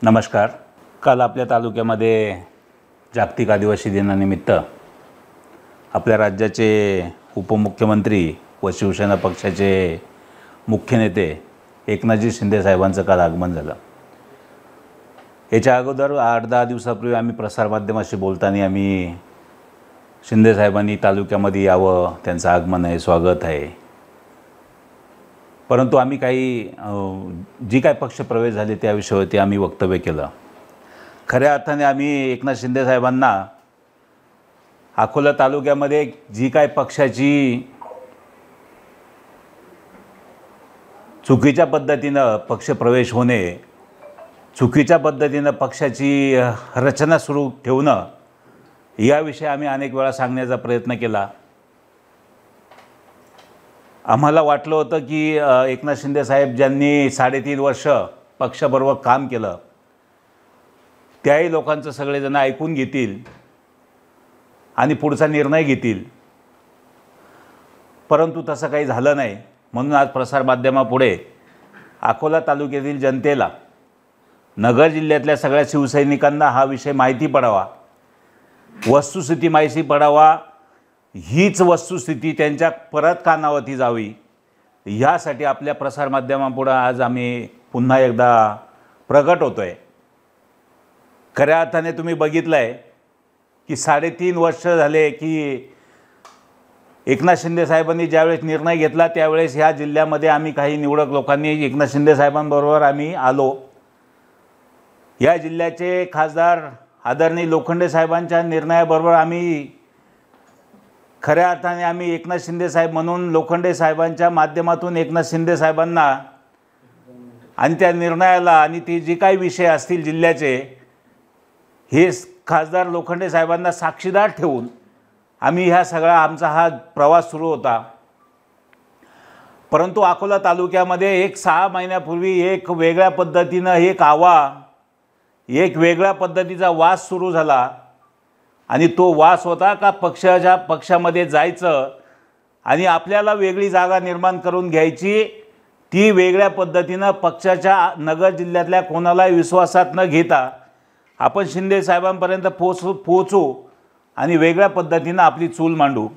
नमस्कार. काल आपल्या तालुक्यामध्ये जागतिक आदिवासी दिनानिमित्त आपल्या राज्याचे उपमुख्यमंत्री व शिवसेना पक्षाचे मुख्य नेते एकनाथजी शिंदे साहेबांचं काल आगमन झालं. याच्या अगोदर 8-10 दिवसापूर्वी आम्ही प्रसारमाध्यमाशी बोलताना आम्ही शिंदे साहेबांनी तालुक्यामध्ये यावं, त्यांचं आगमन आहे, स्वागत आहे. परंतु आम्ही काही जी काय पक्षप्रवेश झाले त्या विषयावरती आम्ही वक्तव्य केलं. खऱ्या अर्थाने आम्ही एकनाथ शिंदे साहेबांना अकोला तालुक्यामध्ये जी काय पक्षाची चुकीच्या पद्धतीनं पक्षप्रवेश होणे, चुकीच्या पद्धतीनं पक्षाची रचना सुरू ठेवणं, याविषयी आम्ही अनेक वेळा सांगण्याचा प्रयत्न केला. आम्हाला वाटलं होतं की एकनाथ शिंदे साहेब ज्यांनी 3.5 वर्ष पक्षाबरोबर काम केलं त्याही लोकांचं सगळेजण ऐकून घेतील आणि पुढचा निर्णय घेतील. परंतु तसं काही झालं नाही. म्हणून आज प्रसारमाध्यमापुढे अकोला तालुक्यातील जनतेला, नगर जिल्ह्यातल्या सगळ्या शिवसैनिकांना हा विषय माहिती पडावा, वस्तुस्थिती माहिती पडावा, हीच वस्तुस्थिती त्यांच्या परत कानावरती जावी, ह्यासाठी आपल्या प्रसारमाध्यमापुढे आज आम्ही पुन्हा एकदा प्रगट होतो आहे. खऱ्या अर्थाने तुम्ही बघितलं आहे की 3.5 वर्ष झाले की एकनाथ शिंदे साहेबांनी ज्यावेळेस निर्णय घेतला त्यावेळेस ह्या जिल्ह्यामध्ये आम्ही काही निवडक लोकांनी एकनाथ शिंदे साहेबांबरोबर आम्ही आलो. या जिल्ह्याचे खासदार आदरणीय लोखंडे साहेबांच्या निर्णयाबरोबर आम्ही खऱ्या अर्थाने आम्ही एकनाथ शिंदे साहेब म्हणून लोखंडे साहेबांच्या माध्यमातून एकनाथ शिंदे साहेबांना आणि त्या निर्णयाला आणि ती जी काही विषय असतील जिल्ह्याचे, हे खासदार लोखंडे साहेबांना साक्षीदार ठेवून आम्ही ह्या सगळा आमचा हा प्रवास सुरू होता. परंतु अकोला तालुक्यामध्ये 6 महिन्यापूर्वी एक वेगळ्या पद्धतीनं एक वेगळ्या पद्धतीचा वास सुरू झाला. आणि तो वास होता का पक्षामध्ये जायचं आणि आपल्याला वेगळी जागा निर्माण करून घ्यायची. ती वेगळ्या पद्धतीनं पक्षाच्या नगर जिल्ह्यातल्या कोणालाही विश्वासात न घेता आपण शिंदे साहेबांपर्यंत पोहोचू आणि वेगळ्या पद्धतीनं आपली चूल मांडू.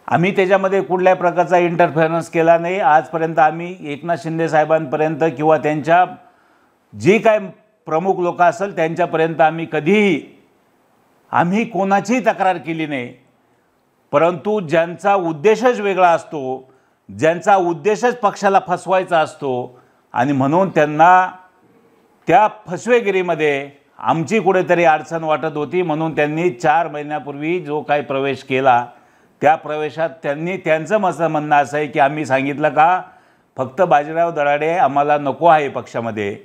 आम्ही त्याच्यामध्ये कुठल्याही प्रकारचा इंटरफेरन्स केला नाही. आजपर्यंत आम्ही एकनाथ शिंदे साहेबांपर्यंत किंवा त्यांच्या जी काय प्रमुख लोक असेल त्यांच्यापर्यंत आम्ही कोणाचीही तक्रार केली नाही. परंतु ज्यांचा उद्देशच वेगळा असतो, ज्यांचा उद्देशच पक्षाला फसवायचा असतो आणि म्हणून त्यांना त्या फसवेगिरीमध्ये आमची कुठेतरी अडचण वाटत होती, म्हणून त्यांनी 4 महिन्यापूर्वी जो काही प्रवेश केला त्या प्रवेशात त्यांचं म्हणणं असं आहे की आम्ही सांगितलं का फक्त बाजीराव दराडे आम्हाला नको आहे पक्षामध्ये,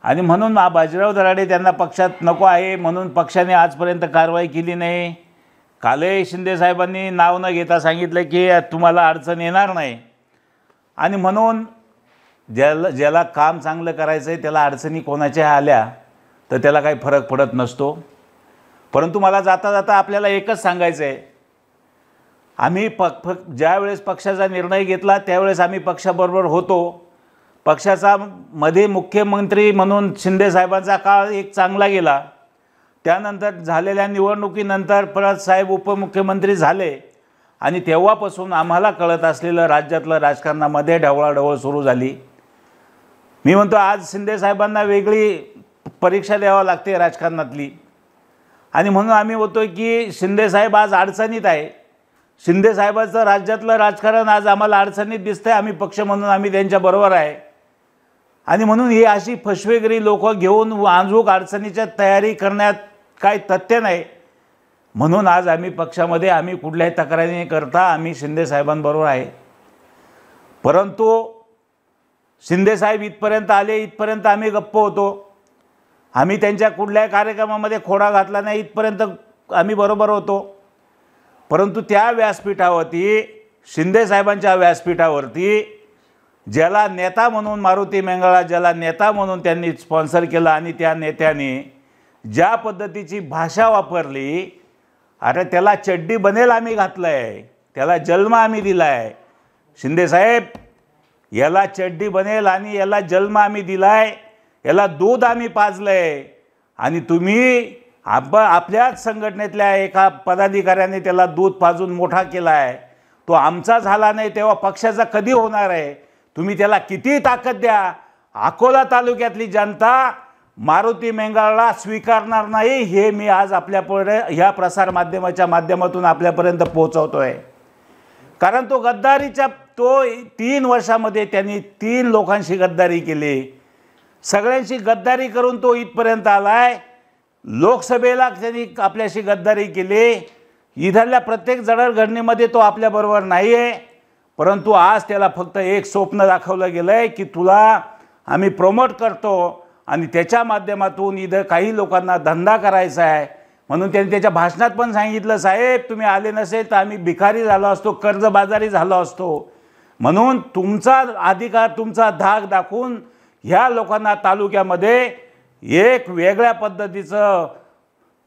आणि म्हणून बाजीराव दराडे त्यांना पक्षात नको आहे म्हणून पक्षाने आजपर्यंत कारवाई केली नाही. कालही शिंदे साहेबांनी नाव न घेता सांगितलं की तुम्हाला अडचण येणार नाही, आणि म्हणून ज्याला काम चांगलं करायचं आहे त्याला अडचणी कोणाच्या आल्या तर त्याला काही फरक पडत नसतो. परंतु मला जाता जाता आपल्याला एकच सांगायचं आहे, आम्ही ज्यावेळेस पक्षाचा निर्णय घेतला त्यावेळेस आम्ही पक्षाबरोबर होतो. पक्षाचा मध्ये मुख्यमंत्री म्हणून शिंदे साहेबांचा काळ एक चांगला गेला. त्यानंतर झालेल्या निवडणुकीनंतर परत साहेब उपमुख्यमंत्री झाले आणि तेव्हापासून आम्हाला कळत असलेलं राज्यातलं राजकारणामध्ये ढवळाढवळ सुरू झाली. मी म्हणतो आज शिंदे साहेबांना वेगळी परीक्षा द्यावी लागते राजकारणातली, आणि म्हणून आम्ही होतो की शिंदे साहेब आज अडचणीत आहे. शिंदे साहेबांचं राज्यातलं राजकारण आज आम्हाला अडचणीत दिसतंय. आम्ही पक्ष म्हणून आम्ही त्यांच्याबरोबर आहे, आणि म्हणून ही अशी फसवेगिरी लोक घेऊन आजूक अडचणीच्या तयारी करण्यात काही तथ्य नाही. म्हणून आज आम्ही पक्षामध्ये आम्ही कुठल्याही तक्रारी न करता आम्ही शिंदे साहेबांबरोबर आहे. परंतु शिंदे साहेब इथपर्यंत आले, इथपर्यंत आम्ही गप्प होतो. आम्ही त्यांच्या कुठल्याही कार्यक्रमामध्ये खोडा घातला नाही, इथपर्यंत आम्ही बरोबर होतो. परंतु त्या व्यासपीठावरती, शिंदे साहेबांच्या व्यासपीठावरती ज्याला नेता म्हणून मारुती मेंगळा ज्याला नेता म्हणून त्यांनी स्पॉन्सर केलं आणि त्या नेत्याने ज्या पद्धतीची भाषा वापरली, अरे त्याला चड्डी बनेल आम्ही घातलं आहे, त्याला जन्म आम्ही दिला आहे. शिंदे साहेब, याला चड्डी बनेल आणि याला जन्म आम्ही दिला आहे. याला दूध आम्ही पाजलंय आणि तुम्ही आपल्याच संघटनेतल्या एका पदाधिकाऱ्याने त्याला दूध पाजून मोठा केला आहे, तो आमचा झाला नाही तेव्हा पक्षाचा कधी होणार आहे? तुम्ही त्याला किती ताकद द्या, अकोला तालुक्यातली जनता मारुती मेंगाळला स्वीकारणार नाही, हे मी आज आपल्यापुढे ह्या प्रसार माध्यमाच्या माध्यमातून आपल्यापर्यंत पोहोचवतोय. कारण तो गद्दारीच्या 3 वर्षामध्ये त्यांनी 3 लोकांशी गद्दारी केली, सगळ्यांशी गद्दारी करून तो इथपर्यंत आलाय. लोकसभेला त्यांनी आपल्याशी गद्दारी केली, इथल्या प्रत्येक जडणघडणीमध्ये तो आपल्याबरोबर नाही आहे. परंतु आज त्याला फक्त एक स्वप्न दाखवलं गेलं आहे की तुला आम्ही प्रमोट करतो आणि त्याच्या माध्यमातून इथं काही लोकांना धंदा करायचा आहे. म्हणून त्यांनी त्याच्या भाषणात पण सांगितलं, साहेब तुम्ही आले नसेल तर आम्ही भिकारी झालो असतो, कर्जबाजारी झालो असतो. म्हणून तुमचा अधिकार, तुमचा धाक दाखवून ह्या लोकांना तालुक्यामध्ये एक वेगळ्या पद्धतीचं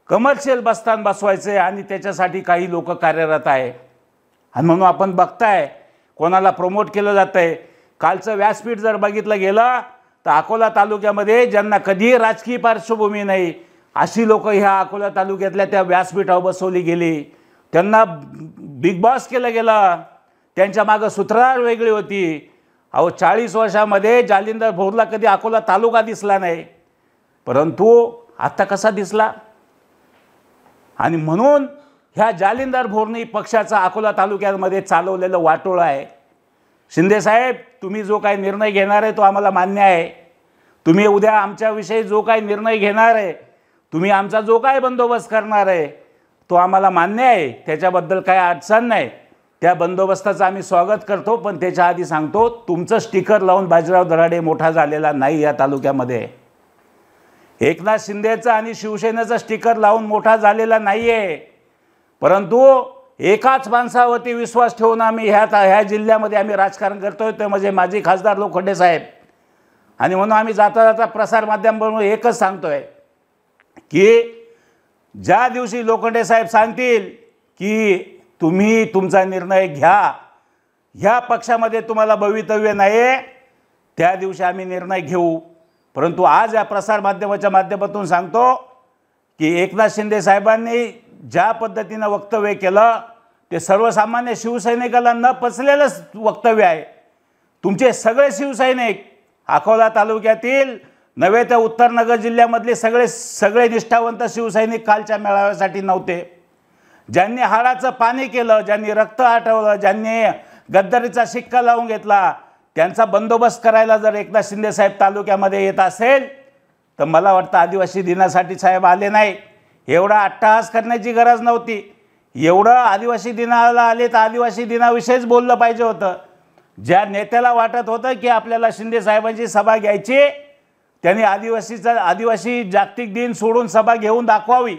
कमर्शियल बसस्थान बसवायचं आणि त्याच्यासाठी काही लोक कार्यरत आहे. आणि म्हणून आपण बघताय कोणाला प्रमोट केलं जातं आहे. कालचं व्यासपीठ जर बघितलं गेलं तर अकोला तालुक्यामध्ये ज्यांना कधीही राजकीय पार्श्वभूमी नाही अशी लोक ह्या अकोला तालुक्यातल्या त्या व्यासपीठावर बसवली गेली, त्यांना बिग बॉस केलं गेलं, त्यांच्या मागं सूत्रधार वेगळी होती. 40 वर्षामध्ये जालिंदर भोरला कधी अकोला तालुका दिसला नाही, परंतु आता कसा दिसला. आणि म्हणून ह्या जालिंदर भोरनी पक्षाचा अकोला तालुक्यामध्ये चालवलेलं वाटोळं आहे. शिंदेसाहेब तुम्ही जो काही निर्णय घेणार आहे तो आम्हाला मान्य आहे. तुम्ही उद्या आमच्याविषयी जो काही निर्णय घेणार आहे, तुम्ही आमचा जो काही बंदोबस्त करणार आहे तो आम्हाला मान्य आहे, त्याच्याबद्दल काही अडचण नाही. त्या बंदोबस्ताचं आम्ही स्वागत करतो. पण त्याच्या आधी सांगतो, तुमचं स्टिकर लावून बाजीराव दराडे मोठा झालेला नाही या तालुक्यामध्ये. एकनाथ शिंदेचं आणि शिवसेनेचं स्टिकर लावून मोठा झालेला नाही आहे. परंतु एकाच माणसावरती विश्वास ठेवून आम्ही ह्या जिल्ह्यामध्ये आम्ही राजकारण करतोय, ते म्हणजे माजी खासदार लोखंडे साहेब. आणि म्हणून आम्ही जाता जाता प्रसार माध्यमांवरून एकच सांगतोय की ज्या दिवशी लोखंडे साहेब सांगतील की तुम्ही तुमचा निर्णय घ्या, ह्या पक्षामध्ये तुम्हाला भवितव्य नाही, त्या दिवशी आम्ही निर्णय घेऊ. परंतु आज या प्रसार माध्यमाच्या माध्यमातून सांगतो की एकनाथ शिंदे साहेबांनी ज्या पद्धतीनं वक्तव्य केलं ते सर्वसामान्य शिवसैनिकाला न पचलेलंच वक्तव्य आहे. तुमचे सगळे शिवसैनिक अकोला तालुक्यातील नव्हे तर उत्तर नगर जिल्ह्यामधले सगळे निष्ठावंत शिवसैनिक कालच्या मेळाव्यासाठी नव्हते. ज्यांनी हाडाचं पाणी केलं, ज्यांनी रक्त आटवलं, ज्यांनी गद्दारीचा शिक्का लावून घेतला, त्यांचा बंदोबस्त करायला जर एकनाथ शिंदे साहेब तालुक्यामध्ये येत असेल तर मला वाटतं आदिवासी दिनासाठी साहेब आले नाही. एवढा अट्टहास करण्याची गरज नव्हती. एवढं आदिवासी दिनाला आले तर आदिवासी दिनाविषयीच बोललं पाहिजे होतं. ज्या नेत्याला वाटत होतं की आपल्याला शिंदे साहेबांची सभा घ्यायची, त्यांनी आदिवासी जागतिक दिन सोडून सभा घेऊन दाखवावी.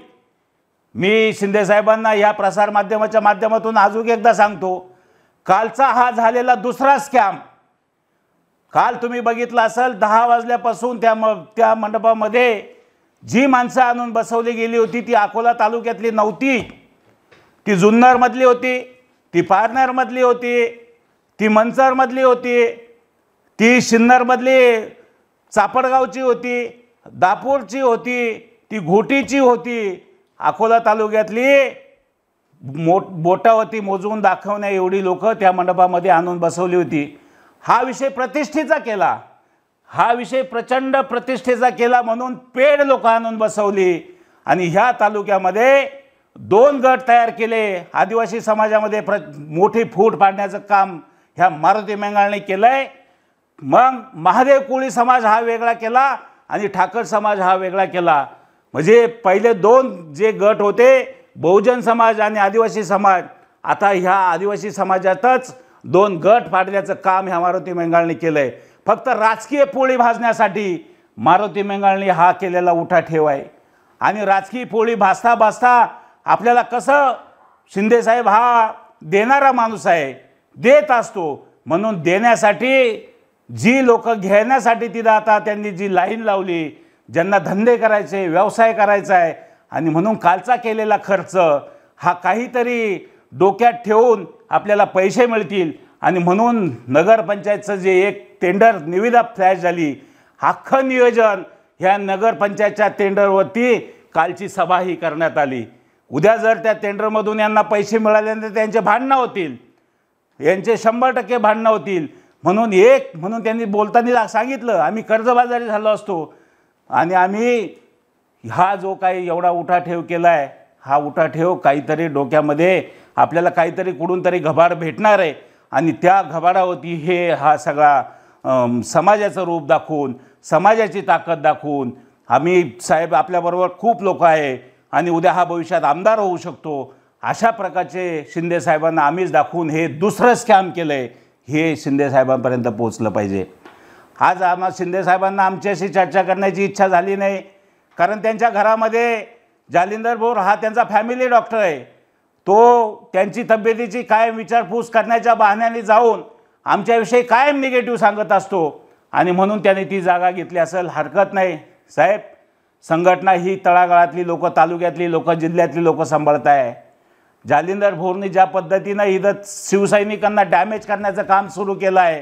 मी शिंदे साहेबांना या प्रसार माध्यमाच्या माध्यमातून अजून एकदा सांगतो, कालचा हा झालेला दुसरा स्कॅम. काल तुम्ही बघितलं असेल 10 वाजल्यापासून त्या मंडपामध्ये जी माणसं आणून बसवली गेली होती ती अकोला तालुक्यातली नव्हती. ती जुन्नरमधली होती, ती पारनेरमधली होती, ती मंचरमधली होती, ती सिन्नरमधली चापडगावची होती, दापूरची होती, ती घोटीची होती. अकोला तालुक्यातली बोटावरती मोजून दाखवण्या एवढी लोक त्या मंडपामध्ये आणून बसवली होती. हा विषय प्रतिष्ठेचा केला, हा विषय प्रचंड प्रतिष्ठेचा केला म्हणून पेड लोक आणून बसवली. आणि ह्या तालुक्यामध्ये 2 गट तयार केले. आदिवासी समाजामध्ये मोठी फूट पाडण्याचं काम ह्या मारुती मेंगाळने केलंय. मग महादेव कोळी समाज हा वेगळा केला आणि ठाकर समाज हा वेगळा केला. म्हणजे पहिले 2 जे गट होते, बहुजन समाज आणि आदिवासी समाज, आता ह्या आदिवासी समाजातच 2 गट पाडण्याचं काम ह्या मारुती मेंगाळने केलंय. फक्त राजकीय पोळी भाजण्यासाठी मारुती मेंगाळने हा केलेला उठाठेव आहे. आणि राजकीय पोळी भाजता भाजता आपल्याला कसं, शिंदेसाहेब हा देणारा माणूस आहे, देत असतो. म्हणून देण्यासाठी जी लोक घेण्यासाठी तिथं आता त्यांनी जी लाईन लावली, ज्यांना धंदे करायचे, व्यवसाय करायचा आहे, आणि म्हणून कालचा केलेला खर्च हा काहीतरी डोक्यात ठेवून आपल्याला पैसे मिळतील आणि म्हणून नगरपंचायतचं जे एक टेंडर निविदा फ्लॅश झाली, अख्खं नियोजन ह्या नगरपंचायतच्या टेंडरवरती कालची सभा ही करण्यात आली. उद्या जर त्या टेंडरमधून यांना पैसे मिळाले तर त्यांचे भांडणं होतील, यांचे 100% भांडणं होतील. म्हणून त्यांनी बोलताना सांगितलं आम्ही कर्जबाजारी झालो असतो आणि आम्ही हा जो काही एवढा उठाठेव केला आहे, हा उठाठेव काहीतरी डोक्यामध्ये आपल्याला काहीतरी कुठून तरी घबाड भेटणार आहे आणि त्या घबाडावरती हा सगळा समाजाचं रूप दाखवून, समाजाची ताकद दाखवून आम्ही साहेब आपल्याबरोबर खूप लोक आहे आणि उद्या हा भविष्यात आमदार होऊ शकतो, अशा प्रकारचे शिंदे साहेबांना आम्हीच दाखवून हे दुसरं स्कॅम केलं आहे हे शिंदे साहेबांपर्यंत पोचलं पाहिजे. आज आम्हाला शिंदे साहेबांना आमच्याशी चर्चा करण्याची इच्छा झाली नाही, कारण त्यांच्या घरामध्ये जालिंदर बोर हा त्यांचा फॅमिली डॉक्टर आहे. तो त्यांची तब्येतीची कायम विचारपूस करण्याच्या बहाण्याने जाऊन आमच्याविषयी कायम निगेटिव्ह सांगत असतो आणि म्हणून त्याने ती जागा घेतली असेल. हरकत नाही साहेब, संघटना ही तळागाळातली लोक, तालुक्यातली लोक, जिल्ह्यातली लोक सांभाळत आहे. जालिंदर भोरनी ज्या पद्धतीनं इथं शिवसैनिकांना डॅमेज करण्याचं काम सुरू केलं आहे,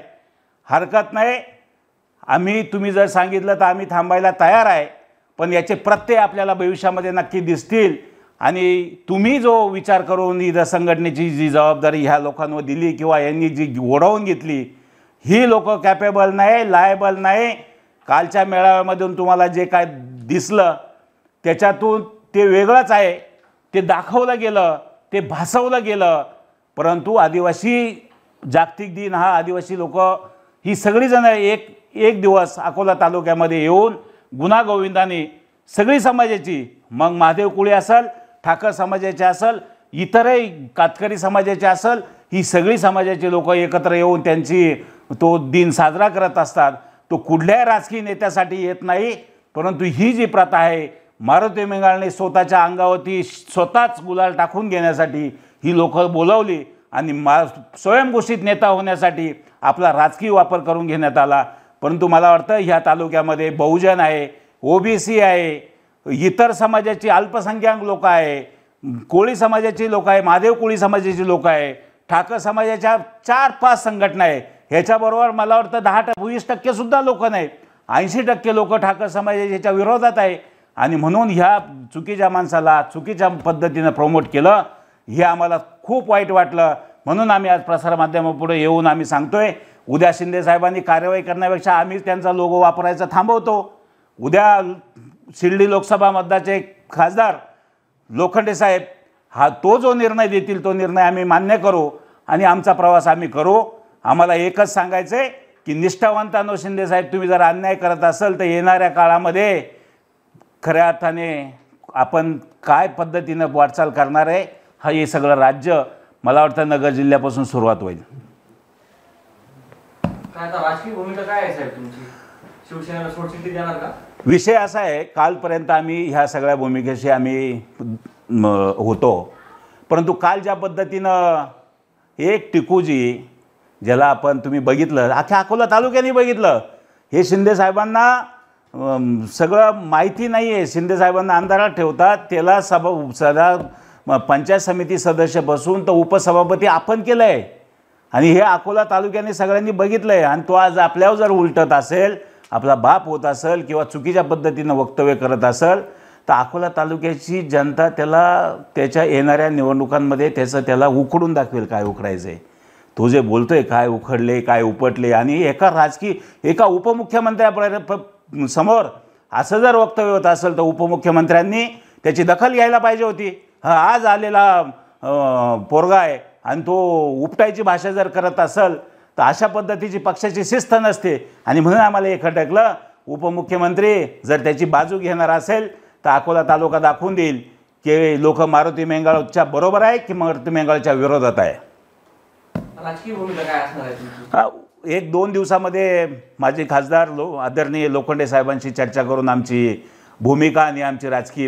हरकत नाही, तुम्ही जर सांगितलं तर आम्ही थांबायला तयार आहे, पण याचे प्रत्यय आपल्याला भविष्यामध्ये नक्की दिसतील. आणि तुम्ही जो विचार करून इथं संघटनेची जी जबाबदारी ह्या लोकांवर दिली किंवा यांनी जी ओढावून घेतली, ही लोक कॅपेबल नाही, लायबल नाही. कालच्या मेळाव्यामधून तुम्हाला जे काय दिसलं त्याच्यातून ते वेगळंच आहे, ते दाखवलं गेलं, ते भासवलं गेलं. परंतु आदिवासी जागतिक दिन हा आदिवासी लोक ही सगळीजण एक दिवस अकोला तालुक्यामध्ये येऊन गुण्यागोविंदाने सगळी समाजाची, मग महादेव कुळे असेल, ठाकर समाजाचे असेल, इतरही कातकरी समाजाचे असेल, ही सगळी समाजाची लोक एकत्र येऊन त्यांची तो दिन साजरा करत असतात. तो कुठल्याही राजकीय नेत्यासाठी येत नाही, परंतु ही जी प्रथा आहे मारुती मेंगाळने स्वतःच्या अंगावरती स्वतःच गुलाल टाकून घेण्यासाठी ही लोक बोलावली आणि स्वयंघोषित नेता होण्यासाठी आपला राजकीय वापर करून घेण्यात आला. परंतु मला वाटतं ह्या तालुक्यामध्ये बहुजन आहे, ओबीसी आहे, इतर समाजाची अल्पसंख्याक लोक आहे, कोळी समाजाची लोक आहे, महादेव कोळी समाजाची लोक आहे, ठाकर समाजाच्या 4-5 संघटना आहे. ह्याच्याबरोबर मला वाटतं 10-20% सुद्धा लोक नाहीत, 80% लोक ठाकर समाजाच्या विरोधात आहे. आणि म्हणून ह्या चुकीच्या माणसाला चुकीच्या पद्धतीनं प्रमोट केलं, हे आम्हाला खूप वाईट वाटलं. म्हणून आम्ही आज प्रसारमाध्यमापुढे येऊन आम्ही सांगतोय, उद्या शिंदे साहेबांनी कारवाई करण्यापेक्षा आम्हीच त्यांचा लोगो वापरायचा थांबवतो. उद्या शिर्डी लोकसभा मतदारचे खासदार लोखंडे साहेब तो जो निर्णय देतील तो निर्णय आम्ही मान्य करू आणि आमचा प्रवास आम्ही करू. आम्हाला एकच सांगायचं आहे की निष्ठावंतांनो शिंदे साहेब, तुम्ही जर अन्याय करत असाल तर येणाऱ्या काळामध्ये खऱ्या अर्थाने आपण काय पद्धतीनं वाटचाल करणार आहे, हे सगळं राज्य मला वाटतं नगर जिल्ह्यापासून सुरुवात होईल. काय आता राजकीय भूमिका काय आहे साहेब तुमची? शिवसेनेला सोडचिठ्ठी देणार का? विषय असा आहे, कालपर्यंत आम्ही ह्या सगळ्या भूमिकेशी आम्ही होतो, परंतु काल ज्या पद्धतीनं एक टिकूजी, ज्याला आपण तुम्ही बघितलं, अख्ख्या अकोला तालुक्याने बघितलं, हे शिंदे साहेबांना सगळं माहिती नाही आहे. शिंदे साहेबांना अंधारात ठेवतात, त्याला सदा पंचायत समिती सदस्य बसून तो उपसभापती आपण केलं आहे आणि हे अकोला तालुक्याने सगळ्यांनी बघितलं आहे. आणि तो आज आपल्यावर जर उलटत असेल, आपला बाप होत असेल किंवा चुकीच्या पद्धतीनं वक्तव्य करत असेल, तर अकोला तालुक्याची जनता त्याच्या येणाऱ्या निवडणुकांमध्ये त्याला उखडून दाखवेल काय उखडायचं आहे. तो जे बोलतोय काय उखडले काय उपटले, आणि एका उपमुख्यमंत्र्या समोर असं जर वक्तव्य होत असेल तर उपमुख्यमंत्र्यांनी त्याची दखल घ्यायला पाहिजे होती. आज आलेला पोरगा आहे आणि तो उपटायची भाषा जर करत असेल तर अशा पद्धतीची पक्षाची शिस्त नसते. आणि म्हणून आम्हाला हे खटकलं, उपमुख्यमंत्री जर त्याची बाजू घेणार असेल तर अकोला तालुका दाखवून देईल की लोक मारुती मेंगाळच्या बरोबर आहे की मारुती मेंगाळच्या विरोधात आहे. राजकीय भूमिका काय असणार आहे तुमची? 1-2 दिवसामध्ये माझे खासदार आदरणीय लोखंडे साहेबांशी चर्चा करून आमची भूमिका आणि आमची राजकीय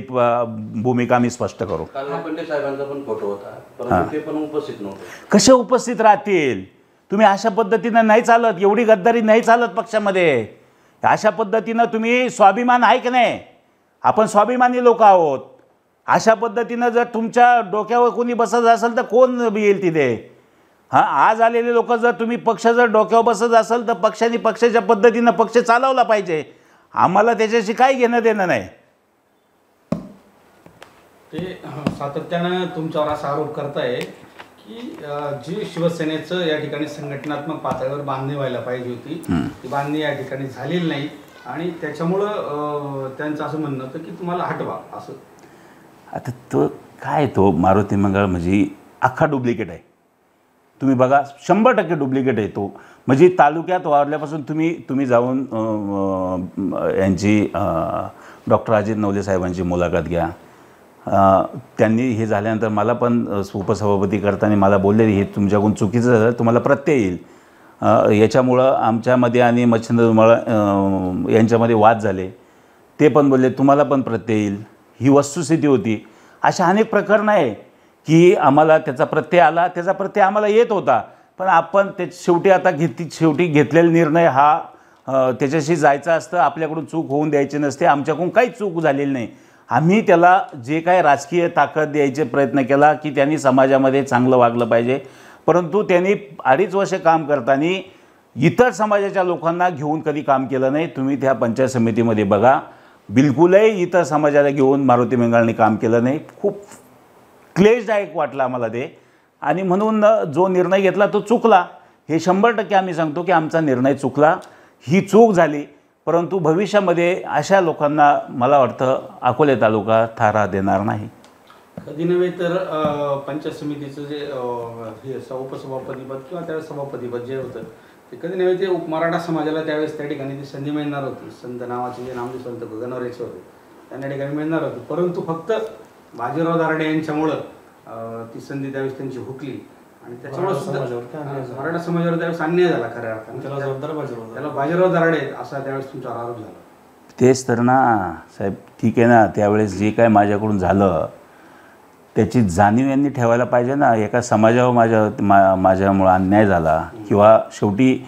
भूमिका आम्ही स्पष्ट करू. लोखंडे साहेबांचा पण फोटो होता, परंतु ते पण उपस्थित नव्हते. कसे उपस्थित राहतील? तुम्ही अशा पद्धतीनं नाही चालत, एवढी गद्दारी नाही चालत पक्षामध्ये. अशा पद्धतीनं तुम्ही स्वाभिमान आहे की नाही, आपण स्वाभिमानी लोक आहोत. अशा पद्धतीनं जर तुमच्या डोक्यावर कोणी बसत असेल तर कोण येईल तिथे? आज आलेले लोक जर तुम्ही पक्ष जर डोक्यावर बसत असेल तर पक्षाने पक्षाच्या पद्धतीनं पक्ष चालवला पाहिजे. आम्हाला त्याच्याशी काही घेणं देणं नाही. ते सातत्यानं तुमच्यावर असा आरोप करताय की जी शिवसेनेचं या ठिकाणी संघटनात्मक पातळीवर बांधणी व्हायला पाहिजे होती ती बांधणी या ठिकाणी झालेली नाही आणि त्याच्यामुळं त्यांचं असं म्हणणं होतं की तुम्हाला हटवा असं. आता तो काय तो मारुती मंगळ म्हणजे अख्खा डुप्लिकेट आहे. तुम्ही बघा 100% डुप्लिकेट आहे तो. म्हणजे तालुक्यात वाढल्यापासून तुम्ही जाऊन यांची डॉक्टर अजित नवले साहेबांची मुलाखत घ्या. त्यांनी हे झाल्यानंतर मला पण उपसभापती करताना मला बोलले हे तुमच्याकडून चुकीचं झालं, तुम्हाला प्रत्यय येईल. याच्यामुळं आमच्यामध्ये आणि मच्छिंद्र धुमाळ यांच्यामध्ये वाद झाले. ते पण बोलले तुम्हाला पण प्रत्यय येईल. ही वस्तुस्थिती होती. अशा अनेक प्रकरणं आहे की आम्हाला त्याचा प्रत्यय आला, त्याचा प्रत्यय आम्हाला येत होता, पण आपण ते शेवटी घेतलेला निर्णय हा त्याच्याशी जायचा असतं. आपल्याकडून चूक होऊन द्यायची नसते. आमच्याकडून काहीच चूक झालेली नाही. आम्ही त्याला जे काय राजकीय ताकद द्यायचे प्रयत्न केला की त्यांनी समाजामध्ये चांगलं वागलं पाहिजे, परंतु त्यांनी 2.5 वर्ष काम करताना इतर समाजाच्या लोकांना घेऊन कधी काम केलं नाही. तुम्ही त्या पंचायत समितीमध्ये बघा, बिलकुलही इतर समाजाला घेऊन मारुती मंगळांनी काम केलं नाही. खूप क्लेशदायक वाटलं आम्हाला ते आणि म्हणून जो निर्णय घेतला तो चुकला. हे 100% आम्ही सांगतो की आमचा निर्णय चुकला, ही चूक झाली. परंतु भविष्यामध्ये अशा लोकांना मला वाटतं अकोले तालुका थारा देणार नाही. कधी नव्हे तर पंचायत समितीचं जे हे उपसभापतीपद किंवा त्यावेळेस सभापतीपद जे होतं ते कधी नव्हे ते मराठा समाजाला त्यावेळेस त्या ठिकाणी ती संधी मिळणार होती. संत नावाचे जे नामदेव संत गगनवरेचे होते त्यांना ठिकाणी मिळणार होती, परंतु फक्त बाजीराव दारडे यांच्यामुळं ती संधी त्यावेळेस त्यांची हुकली आणि त्याच्यामुळे सुद्धा मराठा समाजावर त्यावेळेस अन्याय झाला खऱ्या अर्थाने. त्याला बाजीराव दारडे असा त्यावेळेस तुमच्यावर आरोप झाला. तेच तर ना साहेब, ठीक आहे ना, त्यावेळेस जे काय माझ्याकडून झालं त्याची जाणीव यांनी ठेवायला पाहिजे ना. एका समाजावर माझ्यामुळं अन्याय झाला किंवा शेवटी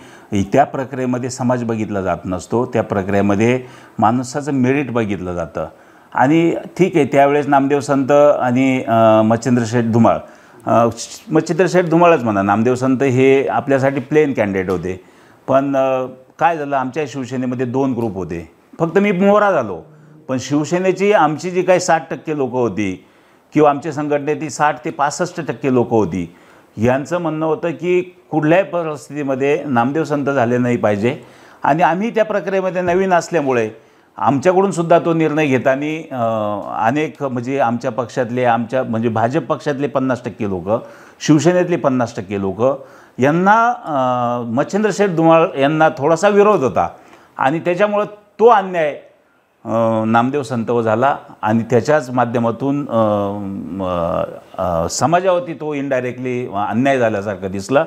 त्या प्रक्रियेमध्ये समाज बघितला जात नसतो, त्या प्रक्रियेमध्ये माणसाचं मेरिट बघितलं जातं. आणि ठीक आहे, त्यावेळेस नामदेव संत आणि मच्छिंद्र शेठ धुमाळच म्हणा, नामदेव संत हे आपल्यासाठी प्लेन कॅन्डिडेट होते. पण काय झालं, आमच्या शिवसेनेमध्ये 2 ग्रुप होते. फक्त मी मोहरा झालो, पण शिवसेनेची आमची जी काही 60% लोकं होती किंवा आमच्या संघटनेतील 60 ते 65% लोकं होती. यांचं म्हणणं होतं की कुठल्याही परिस्थितीमध्ये नामदेव संत झाले नाही पाहिजे. आणि आम्ही त्या प्रक्रियेमध्ये नवीन असल्यामुळे आमच्याकडून सुद्धा तो निर्णय घेताना अनेक म्हणजे आमच्या पक्षातले म्हणजे भाजप पक्षातले 50% लोकं, शिवसेनेतले 50% लोकं यांना मच्छिंद्र शेठ धुमाळ यांना थोडासा विरोध होता आणि त्याच्यामुळं तो अन्याय नामदेव संतवर झाला आणि त्याच्याच माध्यमातून समाजावरती तो इनडायरेक्टली अन्याय झाल्यासारखं दिसला.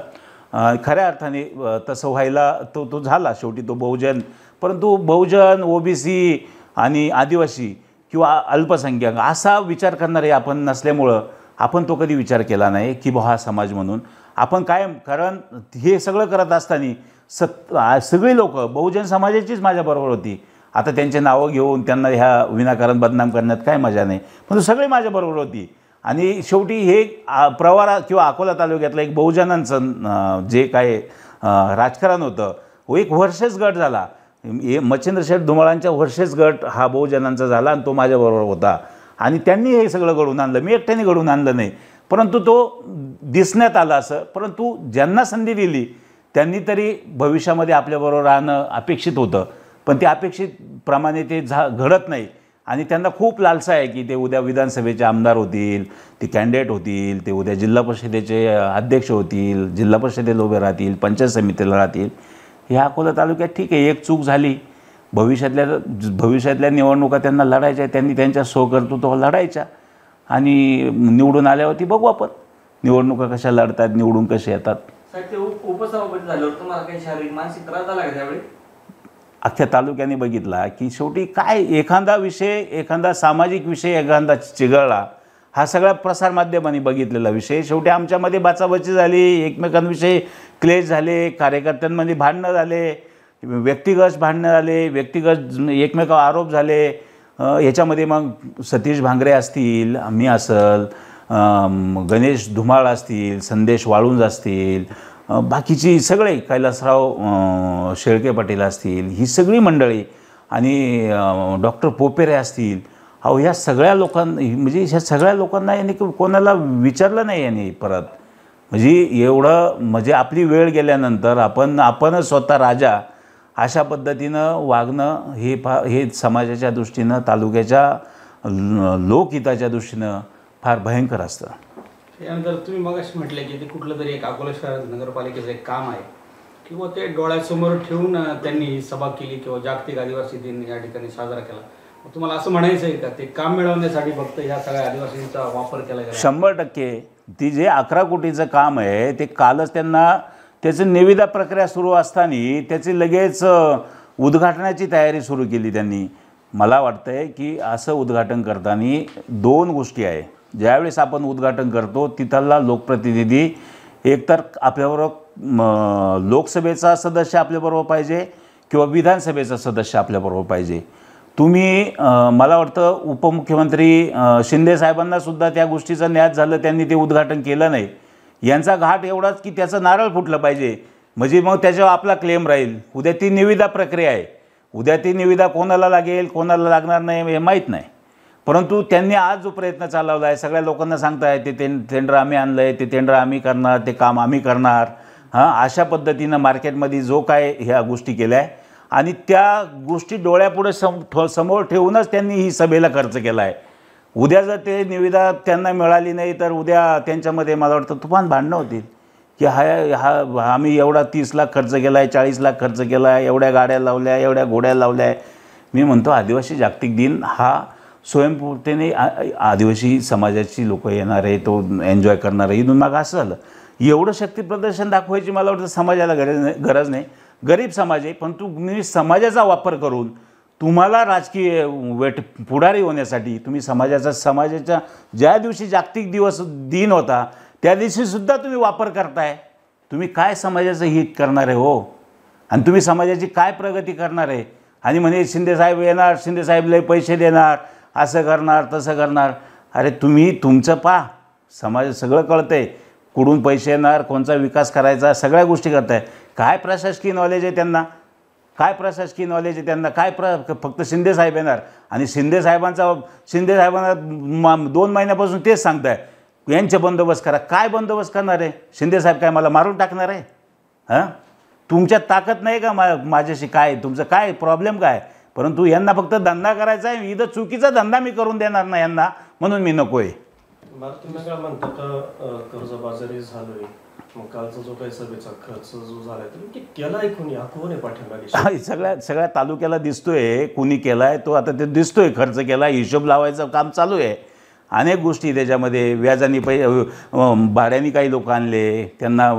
खऱ्या अर्थाने तसं व्हायला तो झाला. शेवटी तो बहुजन, परंतु बहुजन, ओबीसी आणि आदिवासी किंवा अल्पसंख्याक असा विचार करणारे आपण नसल्यामुळं आपण तो कधी विचार केला नाही की हा समाज म्हणून आपण कायम, कारण हे सगळं करत असताना सगळी लोकं बहुजन समाजाचीच माझ्याबरोबर होती. आता त्यांचे नावं घेऊन त्यांना ह्या विनाकारण बदनाम करण्यात काय मजा नाही, पण सगळी माझ्याबरोबर होती. आणि शेवटी हे प्रवारा किंवा अकोला तालुक्यातलं एक बहुजनांचं जे काय राजकारण होतं, एक वर्षेच गट झाला. मच्छिंद्र शेठ धुमाळांच्या वर्षेच गट हा बहुजनांचा झाला आणि तो माझ्याबरोबर होता आणि त्यांनी हे सगळं घडवून आणलं. मी एकट्याने घडवून आणलं नाही, परंतु तो दिसण्यात आला असं. परंतु ज्यांना संधी दिली त्यांनी तरी भविष्यामध्ये आपल्याबरोबर राहणं अपेक्षित होतं, पण ते अपेक्षितप्रमाणे ते घडत नाही. आणि त्यांना खूप लालसा आहे की ते उद्या विधानसभेचे आमदार होतील, ते कॅन्डिडेट होतील, ते उद्या जिल्हा परिषदेचे अध्यक्ष होतील, जिल्हा परिषदेला उभे राहतील, पंचायत समितीला राहतील. ह्या अकोला तालुक्यात ठीक आहे, एक चूक झाली. भविष्यातल्या निवडणुका त्यांना लढायच्या, त्यांनी त्यांच्या स्वकर्तृत्वावर लढायच्या आणि निवडून आल्यावरती बघू आपण निवडणुका कशा लढतात, निवडून कसे येतात. साहेब, ते उपसभापती झाल्यावर तुम्हाला काही शारीरिक मानसिक त्रास झाला का त्यावेळी? अख्ख्या तालुक्याने बघितला की शेवटी काय एखादा विषय, एखादा सामाजिक विषय एखादा चिघळला, हा सगळा प्रसारमाध्यमांनी बघितलेला विषय. शेवटी आमच्यामध्ये बाचाबाची झाली, एकमेकांविषयी क्लेश झाले, कार्यकर्त्यांमध्ये भांडणं झाले, व्यक्तिगत भांडणं झाले, व्यक्तिगत एकमेकावर आरोप झाले. याच्यामध्ये मग सतीश भांगरे असतील, मी असल, गणेश धुमाळ असतील, संदेश वाळुंज असतील, बाकीची सगळे कैलासराव शेळके पाटील असतील, ही सगळी मंडळी आणि डॉक्टर पोपेरे असतील, अहो ह्या सगळ्या लोकांना म्हणजे ह्या सगळ्या लोकांना यांनी कोणाला विचारलं नाही यांनी परत. म्हणजे एवढं म्हणजे आपली वेळ गेल्यानंतर आपणच स्वतः राजा अशा पद्धतीनं वागणं हे समाजाच्या दृष्टीनं, तालुक्याच्या लोकहिताच्या दृष्टीनं फार भयंकर असतं. त्यानंतर तुम्ही मगाशी म्हटले की ते कुठलं तरी एक अकोला शहर नगरपालिकेचं एक काम आहे किंवा ते डोळ्यासमोर ठेवून त्यांनी ही सभा केली किंवा जागतिक आदिवासी दिन या ठिकाणी साजरा केला. तुम्हाला असं म्हणायचं आहे का ते काम मिळवण्यासाठी फक्त ह्या सगळ्या आदिवासींचा वापर केला गेला? 100%. ती जे 11 कोटीचं काम आहे ते कालच त्यांना त्याचं निविदा प्रक्रिया सुरू असताना त्याची लगेच उद्घाटनाची तयारी सुरू केली त्यांनी. मला वाटतं आहे की असं उद्घाटन करताना 2 गोष्टी आहे. ज्यावेळेस आपण उद्घाटन करतो तिथला लोकप्रतिनिधी एकतर आपल्याबरोबर लोकसभेचा सदस्य आपल्याबरोबर पाहिजे किंवा विधानसभेचा सदस्य आपल्याबरोबर पाहिजे. तुम्ही मला वाटतं उपमुख्यमंत्री शिंदे साहेबांनासुद्धा त्या गोष्टीचं ज्ञात झालं, त्यांनी ते उद्घाटन केलं नाही. यांचा घाट एवढाच की त्याचं नारळ फुटलं पाहिजे, म्हणजे मग त्याच्यावर आपला क्लेम राहील. उद्या ती निविदा प्रक्रिया आहे, उद्या ती निविदा कोणाला लागेल कोणाला लागणार नाही हे माहीत नाही. परंतु त्यांनी आज जो प्रयत्न चालवला आहे, सगळ्या लोकांना सांगताय ते टेंडर आम्ही आणलं आहे, ते टेंडर आम्ही करणार, ते काम आम्ही करणार. अशा पद्धतीनं मार्केटमध्ये जो काय ह्या गोष्टी केल्या आहे आणि त्या गोष्टी डोळ्यापुढे समोर ठेवूनच त्यांनी ही सभेला खर्च केला आहे. उद्या जर ते निविदा त्यांना मिळाली नाही तर उद्या त्यांच्यामध्ये मला वाटतं तुफान भांडणं होतील की आम्ही एवढा 30 लाख खर्च केला आहे, 40 लाख खर्च केला आहे, एवढ्या गाड्या लावल्या, एवढ्या घोड्या लावल्या. मी म्हणतो आदिवासी जागतिक दिन हा स्वयंपूर्तीने आदिवासी समाजाची लोक येणार आहे, तो एन्जॉय करणार आहे. इथून मागं असं झालं एवढं शक्ती प्रदर्शन दाखवायची मला वाटतं समाजाला गरज नाही. गरीब समाज आहे, पण तुम्ही समाजाचा वापर करून तुम्हाला राजकीय पुढारी होण्यासाठी तुम्ही समाजाच्या ज्या दिवशी जागतिक दिन होता त्या दिवशीसुद्धा तुम्ही वापर करताय. तुम्ही काय समाजाचं हित करणार आहे हो, आणि तुम्ही समाजाची काय प्रगती करणार आहे. आणि म्हणे शिंदेसाहेब येणार, शिंदेसाहेब लय पैसे देणार, असं करणार तसं करणार. अरे तुम्ही तुमचं पहा, समाज सगळं कळतं आहे, कुठून पैसे येणार, कोणचा विकास करायचा, सगळ्या गोष्टी करताय. काय प्रशासकीय नॉलेज आहे त्यांना, काय प्रशासकीय नॉलेज आहे त्यांना, काय फक्त शिंदेसाहेब येणार आणि शिंदेसाहेबांना 2 महिन्यापासून तेच सांगताय यांचे बंदोबस्त करा. काय बंदोबस्त करणार आहे शिंदेसाहेब? काय मला मारून टाकणार आहे? तुमच्यात ताकद नाही का माझ्याशी? काय तुमचं काय प्रॉब्लेम काय? परंतु यांना फक्त धंदा करायचा आहे. इथं चुकीचा धंदा मी करून देणार नाही यांना, म्हणून मी नको आहे. तुम्ही काय म्हणता का कर्जबाजारी झालोय, मग कालचा जो काही सभेचा खर्च जो झालाय तर केलाय कोणी, हा कोण आहे पाठिंबा? सगळ्या तालुक्याला दिसतोय कुणी केलाय तो. आता ते दिसतोय खर्च केला, हिशोब लावायचं काम चालू आहे. अनेक गोष्टी त्याच्यामध्ये व्याजाने भाड्याने काही लोक आणले, त्यांना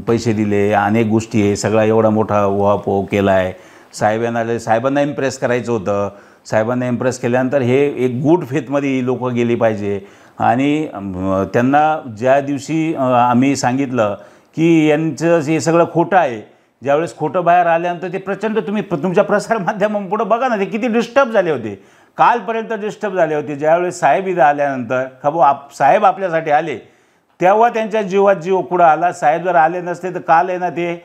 पैसे दिले, अनेक गोष्टी आहे. सगळा एवढा मोठा उहापोह केला आहे. साहेबांना इम्प्रेस करायचं होतं. साहेबांना इम्प्रेस केल्यानंतर हे एक गुड फेथमध्ये ही लोकं गेली पाहिजे. आणि त्यांना ज्या दिवशी आम्ही सांगितलं की यांचं हे सगळं खोटं आहे, ज्यावेळेस खोटं बाहेर आल्यानंतर ते प्रचंड तुम्ही तुमच्या प्रसारमाध्यमांपुढं बघा ना, ते किती डिस्टर्ब झाले होते. कालपर्यंत डिस्टर्ब झाले होते. ज्यावेळेस साहेब इथं आल्यानंतर साहेब आपल्यासाठी आले तेव्हा त्यांच्या जीवात जीव पुढं आला. साहेब जर आले नसते तर काल आहे ना, ते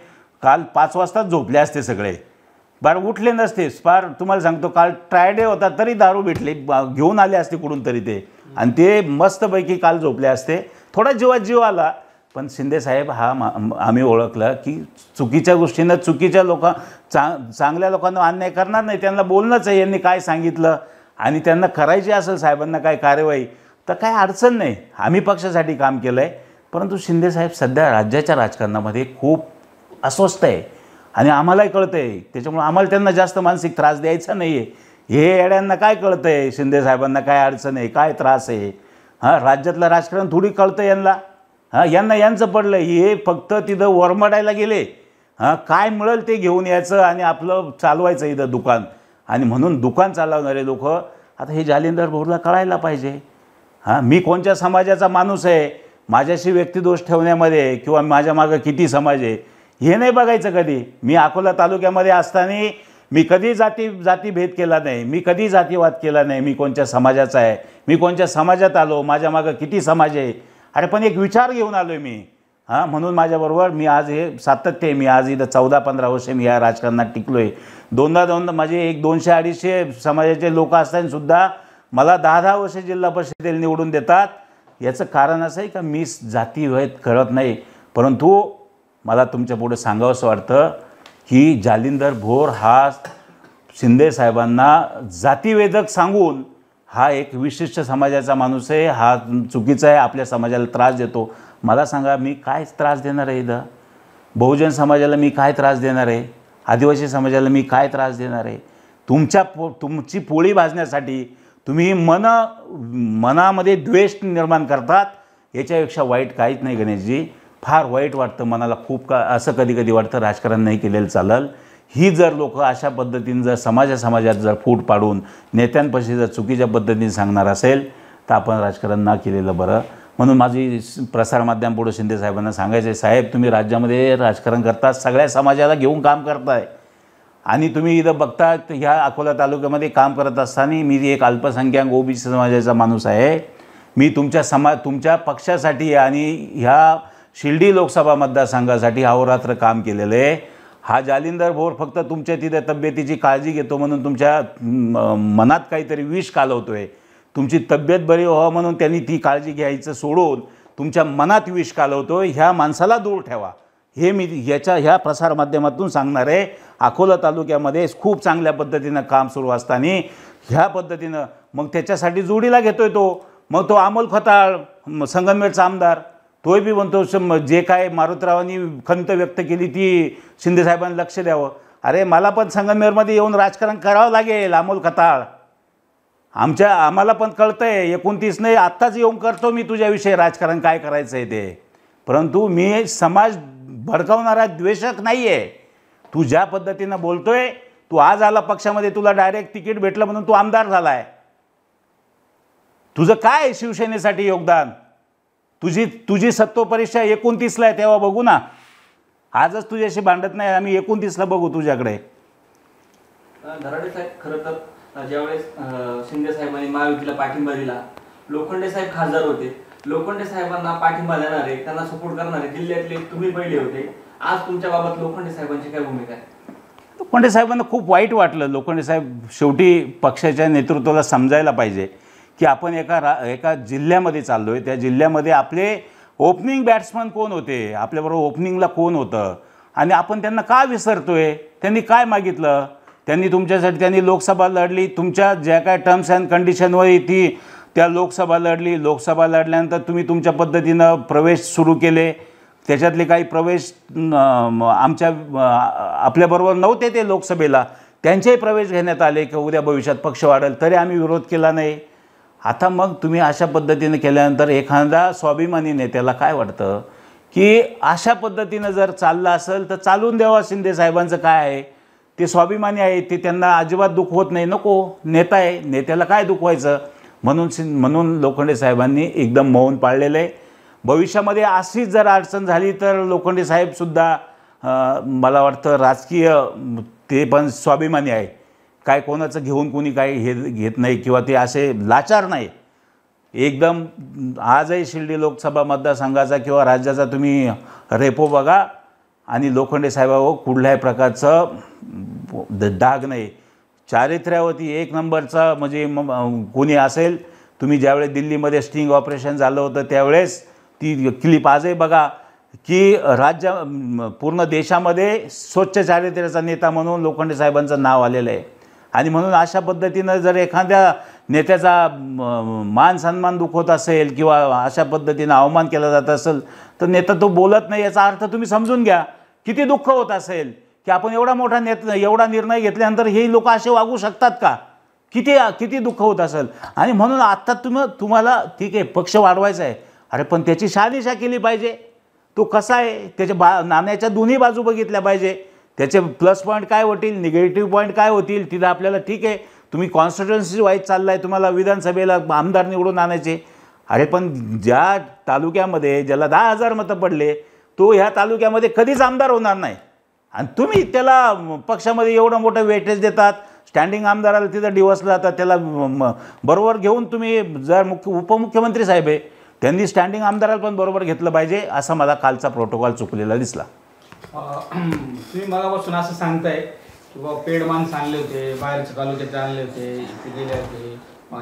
काल 5 वाजताच झोपले असते सगळे, बरं उठले नसते. फार तुम्हाला सांगतो, काल ट्रायडे होता तरी दारू भेटले, घेऊन आले असते कुठून तरी ते, आणि ते मस्तपैकी काल झोपले असते. थोडा जीवात जीव आला. पण शिंदेसाहेब आम्ही ओळखलं की चुकीच्या गोष्टींना चुकीच्या चांगल्या लोकांना अन्याय करणार नाही. त्यांना बोलणंच आहे यांनी काय सांगितलं, आणि त्यांना करायची असेल साहेबांना काय कार्यवाही तर काय अडचण नाही. आम्ही पक्षासाठी काम केलं आहे. परंतु शिंदेसाहेब सध्या राज्याच्या राजकारणामध्ये खूप अस्वस्थ आहे आणि आम्हालाही कळतं आहे. त्याच्यामुळे आम्हाला त्यांना जास्त मानसिक त्रास द्यायचा नाही आहे. हे येड्यांना काय कळतं आहे शिंदेसाहेबांना काय अडचण आहे, काय त्रास आहे. राज्यातलं राजकारण थोडी कळतं यांना. यांना यांचं पडलं, हे फक्त तिथं वरमडायला गेले. काय मिळेल ते घेऊन यायचं आणि आपलं चालवायचं इथं दुकान. आणि म्हणून दुकान चालवणारे लोक आता हे जालिंदर भाऊला कळायला पाहिजे. मी कोणत्या समाजाचा माणूस आहे, माझ्याशी व्यक्तिदोष ठेवण्यामध्ये किंवा माझ्या मागं किती समाज आहे हे नाही बघायचं कधी. मी अकोला तालुक्यामध्ये असताना मी कधी जातीभेद केला नाही, मी कधी जातीवाद केला नाही. मी कोणत्या समाजाचा आहे, मी कोणत्या समाजात आलो, माझ्या मागं किती समाज आहे. अरे पण एक विचार घेऊन आलो आहे मी. हां, म्हणून माझ्याबरोबर मी आज हे सातत्य आहे. मी आज इथं 14-15 वर्ष मी या राजकारणात टिकलो आहे. दोनदा माझे 200-250 समाजाचे लोक असतानासुद्धा मला 10-10 वर्ष जिल्हा परिषदेला निवडून देतात. याचं कारण असं आहे का मी जातीभेद कळत नाही, परंतु मला तुमच्यापुढे सांगावंसं वाटतं की जालिंदर भोर हा शिंदे साहेबांना जातीवेदक सांगून हा एक विशिष्ट समाजाचा माणूस आहे, हा चुकीचा आहे, आपल्या समाजाला त्रास देतो. मला सांगा मी काय त्रास देणार आहे इथं? बहुजन समाजाला मी काय त्रास देणार आहे? आदिवासी समाजाला मी काय त्रास देणार आहे? तुमची पोळी भाजण्यासाठी तुम्ही मनामध्ये द्वेष निर्माण करतात. याच्यापेक्षा वाईट काहीच नाही गणेशजी. फार वाईट वाटतं मनाला खूप असं कधी कधी वाटतं राजकारण नाही केलेलं चालेल. ही जर लोक अशा पद्धतीने जर समाजात जर फूट पाडून नेत्यांपाशी जर चुकीच्या पद्धतीने सांगणार असेल तर आपण राजकारण न केलेलं बरं. म्हणून माझी प्रसारमाध्यमापुढे शिंदे साहेबांना सांगायचं आहे, साहेब तुम्ही राज्यामध्ये राजकारण करता, सगळ्या समाजाला घेऊन काम करताय आणि तुम्ही इथं बघता ह्या अकोला तालुक्यामध्ये काम करत असताना मी एक अल्पसंख्याक ओबीसी समाजाचा माणूस आहे. मी तुमच्या पक्षासाठी आणि ह्या शिर्डी लोकसभा मतदारसंघासाठी अहोरात्र काम केलेलं आहे. हा जालिंदर भोर फक्त तुमच्या तिथे तब्येतीची काळजी घेतो म्हणून तुमच्या मनात काहीतरी विष कालवतो आहे. तुमची तब्येत बरी व्हावं म्हणून त्यांनी ती काळजी घ्यायचं सोडून तुमच्या मनात विष कालवतो. ह्या माणसाला दूर ठेवा हे मी ह्या प्रसारमाध्यमातून सांगणार आहे. अकोला तालुक्यामध्ये खूप चांगल्या पद्धतीनं काम सुरू असताना ह्या पद्धतीनं मग त्याच्यासाठी जोडीला घेतोय तो. मग तो अमोल खताळ संगमनेरचा आमदार तोही बी म्हणतो जे काय मारुतरावांनी खंत व्यक्त केली ती शिंदेसाहेबांनी लक्ष द्यावं. अरे मला पण संगमनेरमध्ये येऊन राजकारण करावं लागेल अमोल खताळ. आम्हाला पण कळतं आहे 29 नाही आत्ताच येऊन करतो मी तुझ्याविषयी राजकारण काय करायचं आहे ते. परंतु मी समाज भडकावणारा द्वेषक नाही आहे. तू ज्या पद्धतीनं बोलतोय, तू आज आला पक्षामध्ये तुला डायरेक्ट तिकीट भेटलं म्हणून तू आमदार झाला आहे. तुझं काय शिवसेनेसाठी योगदान? तुझी सत्वपरीक्षा 29ला आहे तेव्हा बघू ना. आजच तुझ्याशी भांडत नाही आम्ही, 29ला बघू तुझ्याकडे. धराडे साहेब खरं तर ज्यावेळेस शिंदे साहेबांनी महायुतीला पाठिंबा दिला, लोखंडे साहेब खासदार होते. लोखंडे साहेबांना पाठिंबा देणारे, त्यांना सपोर्ट करणारे जिल्ह्यातले तुम्ही पहिले होते. आज तुमच्या बाबत लोखंडे साहेबांची काय भूमिका आहे? लोखंडे साहेबांना खूप वाईट वाटलं. लोखंडे साहेब शेवटी पक्षाच्या नेतृत्वाला समजायला पाहिजे की आपण एका जिल्ह्यामध्ये चाललो आहे. त्या जिल्ह्यामध्ये आपले ओपनिंग बॅट्समन कोण होते, आपल्याबरोबर ओपनिंगला कोण होतं आणि आपण त्यांना का विसरतोय? त्यांनी काय मागितलं? त्यांनी तुमच्यासाठी त्यांनी लोकसभा लढली. तुमच्या ज्या काय टर्म्स अँड कंडिशनवर ती त्या लोकसभा लढल्यानंतर तुम्ही तुमच्या पद्धतीनं प्रवेश सुरू केले. त्याच्यातले काही प्रवेश आपल्याबरोबर नव्हते ते लोकसभेला, त्यांचेही प्रवेश घेण्यात आले की उद्या भविष्यात पक्ष वाढेल, तरी आम्ही विरोध केला नाही. आता मग तुम्ही अशा पद्धतीनं केल्यानंतर एखादा स्वाभिमानी नेत्याला काय वाटतं की अशा पद्धतीनं जर चाललं असेल तर चालून द्यावा. शिंदे साहेबांचं काय आहे, ते स्वाभिमानी आहे, ते त्यांना अजिबात दुःख होत नाही. नको, नेता आहे, नेत्याला काय दुखवायचं? म्हणून लोखंडे साहेबांनी एकदम मौन पाळलेलं आहे. भविष्यामध्ये अशीच जर अडचण झाली तर लोखंडे साहेबसुद्धा मला वाटतं राजकीय ते पण स्वाभिमानी आहे. काय कोणाचं घेऊन कोणी काही हे घेत नाही किंवा ते असे लाचार नाही. एकदम आजही शिर्डी लोकसभा मतदारसंघाचा किंवा राज्याचा तुम्ही रेपो बघा आणि लोखंडे साहेबावर कुठल्याही प्रकारचं डाग नाही. चारित्र्यावरती एक नंबरचा म्हणजे कोणी असेल. तुम्ही ज्यावेळेस दिल्लीमध्ये स्टिंग ऑपरेशन झालं होतं त्यावेळेस ती क्लिप आजही बघा की पूर्ण देशामध्ये स्वच्छ चारित्र्याचा नेता म्हणून लोखंडे साहेबांचं नाव आलेलं आहे. आणि म्हणून अशा पद्धतीनं जर एखाद्या नेत्याचा मान सन्मान दुखवत असेल किंवा अशा पद्धतीनं अवमान केला जात असेल तर नेता तो बोलत नाही याचा अर्थ तुम्ही समजून घ्या. किती दुःख होत असेल की आपण एवढा मोठा एवढा निर्णय घेतल्यानंतर हे लोक असे वागू शकतात का? किती दुःख होत असेल. आणि म्हणून आत्ता तुम्हाला ठीक आहे पक्ष वाढवायचा आहे, अरे पण त्याची शहानिशा केली पाहिजे. तो कसा आहे त्याच्या नाण्याच्या दोन्ही बाजू बघितल्या पाहिजे. त्याचे प्लस पॉईंट काय होतील, निगेटिव्ह पॉईंट काय होतील. तिथं आपल्याला ठीक आहे तुम्ही कॉन्स्टिट्युएन्सी वाईज चालला आहे, तुम्हाला विधानसभेला आमदार निवडून आणायचे. अरे पण ज्या तालुक्यामध्ये ज्याला 10,000 मतं पडले तो ह्या तालुक्यामध्ये कधीच आमदार होणार नाही. आणि तुम्ही त्याला पक्षामध्ये एवढं मोठं वेटेज देतात. स्टँडिंग आमदाराला तिथं डिवसला जातात, त्याला बरोबर घेऊन तुम्ही जर उपमुख्यमंत्री साहेब आहे त्यांनी स्टँडिंग आमदाराला पण बरोबर घेतलं पाहिजे, असा मला कालचा प्रोटोकॉल चुकलेला दिसला. तुम्ही मगापासून असं सांगताय की बाबा पेड माणसं आणले होते, बाहेरच्या तालुक्यात आणले होते, इथे गेले होते,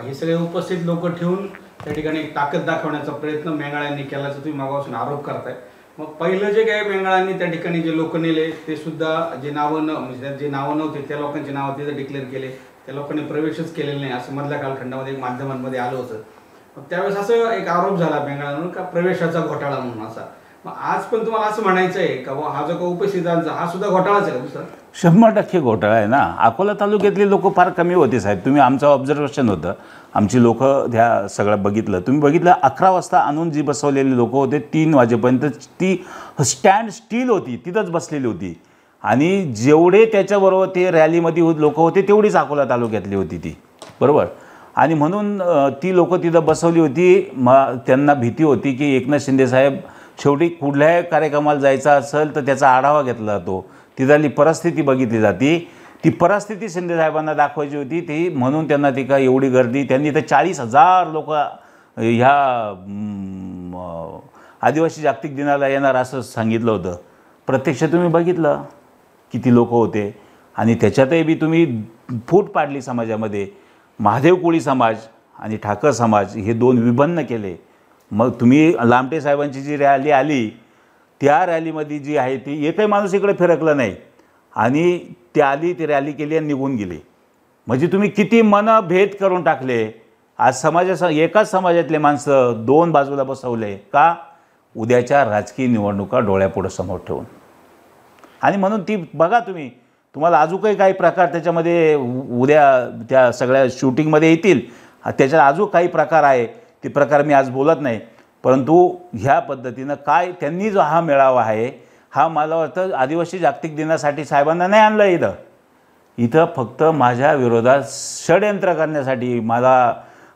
हे सगळे उपस्थित लोक ठेवून त्या ठिकाणी एक ताकद दाखवण्याचा प्रयत्न मेंगाळ्यांनी केल्याचा तुम्ही मगापासून आरोप करताय. मग पहिलं जे काही मेंगाळ्यांनी त्या ठिकाणी जे लोक नेले ते सुद्धा जे नावं म्हणजे जे नावं नव्हते त्या लोकांची नावं तिथे डिक्लेअर केले, त्या लोकांनी प्रवेशच केलेले नाही असं मधल्या कालखंडामध्ये एक माध्यमांमध्ये आलं होतं. मग त्यावेळेस असं एक आरोप झाला मेंगाळ्यांवर का प्रवेशाचा घोटाळा म्हणून असा. मग आज पण तुम्हाला असं म्हणायचं आहे का हा जो काही उपस्थितांचा हा सुद्धा घोटाळाच आहे का दुसरा? 100% घोटाळा आहे ना. अकोला तालुक्यातली लोक फार कमी होते साहेब. तुम्ही आमचं ऑब्झर्वेशन होतं, आमची लोक ह्या सगळं बघितलं, तुम्ही बघितलं 11 वाजता आणून जी बसवलेली लोक होते 3 वाजेपर्यंत ती स्टँड स्टील होती, तिथंच बसलेली होती. आणि जेवढे त्याच्याबरोबर ते रॅलीमध्ये लोक होते तेवढीच अकोला तालुक्यातली होती ती, बरोबर. आणि म्हणून ती लोक तिथं बसवली होती. मग त्यांना भीती होती की एकनाथ शिंदेसाहेब शेवटी कुठल्याही कार्यक्रमाला जायचा असेल तर त्याचा आढावा घेतला जातो, तिथली परिस्थिती बघितली जाते. ती परिस्थिती शिंदेसाहेबांना दाखवायची होती ती, म्हणून त्यांना ती का एवढी गर्दी. त्यांनी तर 40,000 लोक ह्या आदिवासी जागतिक दिनाला येणार असं सांगितलं होतं. प्रत्यक्ष तुम्ही बघितलं किती लोक होते. आणि त्याच्यातही बी तुम्ही फूट पाडली समाजामध्ये. महादेव कोळी समाज आणि ठाकर समाज हे 2 विभिन्न केले. मग तुम्ही लामटे साहेबांची जी रॅली आली त्या रॅलीमध्ये जी आहे ती एकही माणूस इकडे फिरकलं नाही. आणि ती आली, ती रॅली केली आणि निघून गेली. म्हणजे तुम्ही किती मनभेद करून टाकले. आज एकाच समाजातले माणसं 2 बाजूला बसवले का? उद्याच्या राजकीय निवडणुका डोळ्यापुढं समोर ठेवून. आणि म्हणून ती बघा तुम्ही, तुम्हाला अजूनही काही प्रकार त्याच्यामध्ये उद्या त्या सगळ्या शूटिंगमध्ये येतील. त्याच्यात अजून काही प्रकार आहे, ते प्रकार मी आज बोलत नाही. परंतु ह्या पद्धतीनं काय त्यांनी जो हा मेळावा आहे हा मला वाटतं आदिवासी जागतिक दिनासाठी साहेबांना नाही आणलं. इथं फक्त माझ्या विरोधात षडयंत्र करण्यासाठी,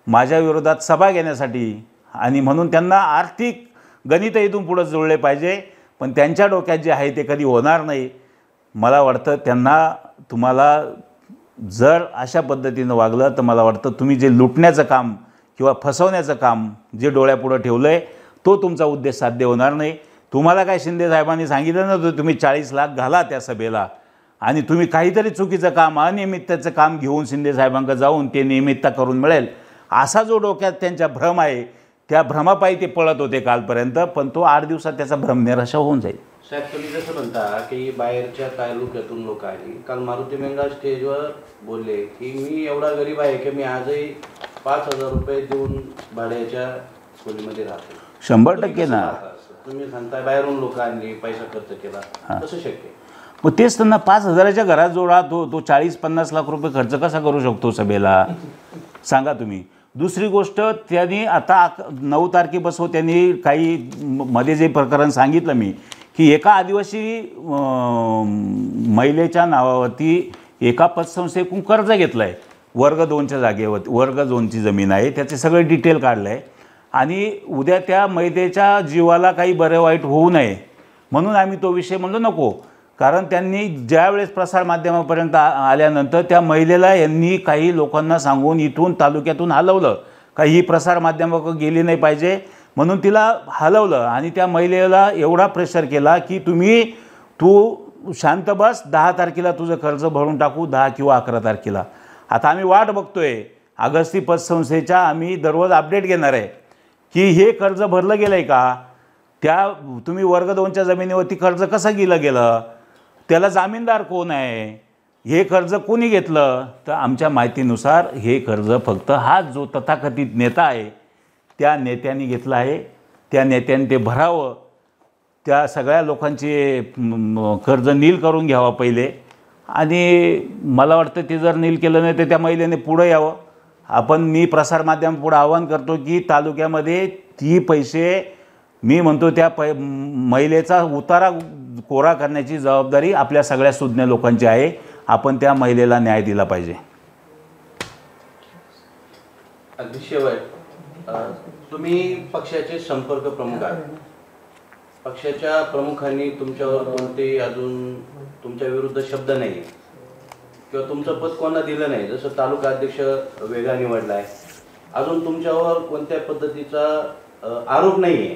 माझ्या विरोधात सभा घेण्यासाठी. आणि म्हणून त्यांना आर्थिक गणित इथून पुढं जुळले पाहिजे. पण त्यांच्या डोक्यात जे आहे ते कधी होणार नाही. मला वाटतं तुम्हाला जर अशा पद्धतीनं वागलं तर मला वाटतं तुम्ही जे लुटण्याचं काम किंवा फसवण्याचं काम जे डोळ्यापुढं ठेवलं आहे तो तुमचा उद्देश साध्य होणार नाही. तुम्हाला काय शिंदे साहेबांनी सांगितलं नव्हतं तुम्ही 40 लाख घाला त्या सभेला, आणि तुम्ही काहीतरी चुकीचं काम अनियमिततेचं काम घेऊन शिंदे साहेबांकडे जाऊन ते नियमितता करून मिळेल असा जो डोक्यात त्यांच्या भ्रम आहे त्या भ्रमापायी ते पळत होते कालपर्यंत. पण तो 8 दिवसात त्याचा भ्रम निराशा होऊन जाईल. साहेब तुम्ही जसं म्हणता की बाहेरच्या तालुक्यातून लोक आली, काल मारुती मेंगा स्टेजवर बोलले की मी एवढा गरीब आहे की मी आजही 5,000 रुपये देऊन भाड्याच्या खोलीमध्ये राहतो. 100% ना. तुम्ही सांगताय बाहेरून लोक आणली, पैसा खर्च केला, कसं शक्य? मग तेच त्यांना 5,000च्या घरात जोडा तो 40-50 लाख रुपये खर्च कसा करू शकतो सभेला, सांगा तुम्ही. दुसरी गोष्ट, त्यांनी आता 9 तारखेपासून त्यांनी काही मध्ये जे प्रकरण सांगितलं मी की एका आदिवासी महिलेच्या नावावरती एका पतसंस्थेकडून कर्ज घेतलं आहे वर्ग 2च्या जागेवर. वर्ग 2ची जमीन आहे, त्याचे सगळे डिटेल काढलं आहे. आणि उद्या त्या महिलेच्या जीवाला काही बरं वाईट होऊ नये म्हणून आम्ही तो विषय म्हणलो नको. कारण त्यांनी ज्यावेळेस प्रसारमाध्यमापर्यंत आल्यानंतर त्या महिलेला यांनी काही लोकांना सांगून इथून तालुक्यातून हलवलं, काही ही प्रसारमाध्यमाकडे गेली नाही पाहिजे म्हणून तिला हलवलं. आणि त्या महिलेला एवढा प्रेशर केला की तू शांत बस, 10 तारखेला तुझं कर्ज भरून टाकू, 10 किंवा 11 तारखेला. आता आम्ही वाट बघतोय अगस्ती पतसंस्थेच्या, आम्ही दररोज अपडेट घेणार आहे की हे कर्ज भरलं गेलं आहे का, तुम्ही वर्ग 2च्या जमिनीवरती कर्ज कसं गेलं, त्याला जामीनदार कोण आहे, हे कर्ज कोणी घेतलं. तर आमच्या माहितीनुसार हे कर्ज फक्त हा जो तथाकथित नेता आहे त्या नेत्यांनी घेतलं आहे. त्या नेत्याने ते भरावं, त्या सगळ्या लोकांचे कर्ज नील करून घ्यावं पहिले. आणि मला वाटतं ते जर नील केलं नाही तर त्या महिलेने पुढं यावं. मी प्रसारमाध्यमापुढं आवाहन करतो की तालुक्यामध्ये ती पैसे मी म्हणतो त्या महिलेचा उतारा कोरा करण्याची जबाबदारी आपल्या सगळ्या सुज्ञ लोकांची आहे. आपण त्या महिलेला न्याय दिला पाहिजे. अगदी शेवट, तुम्ही पक्षाचे संपर्क प्रमुख आहात. पक्षाच्या प्रमुखांनी तुमच्यावर कोणते अजून तुमच्या विरुद्ध शब्द नाही किंवा तुमचं पद कोणाला दिलं नाही, जसं तालुका अध्यक्ष वेगळा निवडला आहे, अजून तुमच्यावर कोणत्या पद्धतीचा आरोप नाही आहे.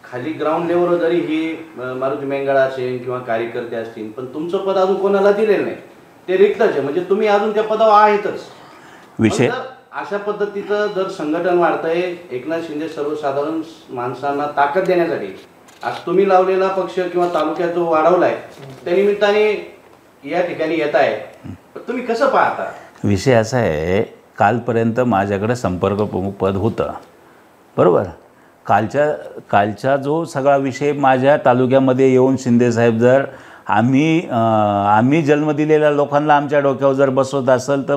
खाली ग्राउंड लेवलवर जरी ही मारुती मेंगाळा असेल किंवा कार्यकर्ते असतील, पण तुमचं पद अजून कोणाला दिलेलं नाही, ते रिक्तच आहे. म्हणजे तुम्ही अजून त्या पदावर आहेतच. विषय अशा पद्धतीचं जर संघटन वाढतंय, एकनाथ शिंदे सर्वसाधारण माणसांना ताकद देण्यासाठी आज तुम्ही लावलेला पक्ष किंवा तालुक्यात जो वाढवलाय त्या निमित्ताने या ठिकाणी येत आहे, तुम्ही कसं पाहता? विषय असा आहे, कालपर्यंत माझ्याकडे संपर्क प्रमुख पद होतं, बरोबर. कालचा जो सगळा विषय माझ्या तालुक्यामध्ये येऊन शिंदेसाहेब जर आम्ही जन्म दिलेल्या लोकांना आमच्या डोक्यावर जर बसवत असेल तर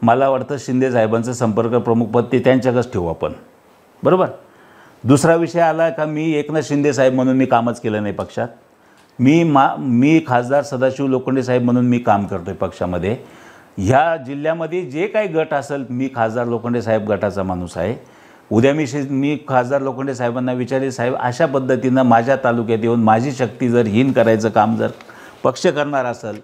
मला वाटतं शिंदेसाहेबांचं संपर्क प्रमुख पद ते त्यांच्याकच ठेवू आपण, बरोबर. दुसरा विषय आला का मी एकनाथ शिंदेसाहेब म्हणून मी कामच केलं नाही पक्षात. मी खासदार सदाशिव लोखंडे साहेब म्हणून मी काम करतो आहे पक्षामध्ये. ह्या जिल्ह्यामध्ये जे काही गट असेल, मी खासदार लोखंडे साहेब गटाचा माणूस आहे. उद्या मी खासदार लोखंडे साहेबांना विचारेल, साहेब अशा पद्धतीनं माझ्या तालुक्यात येऊन माझी शक्ती जर हीन करायचं काम जर पक्ष करणार असेल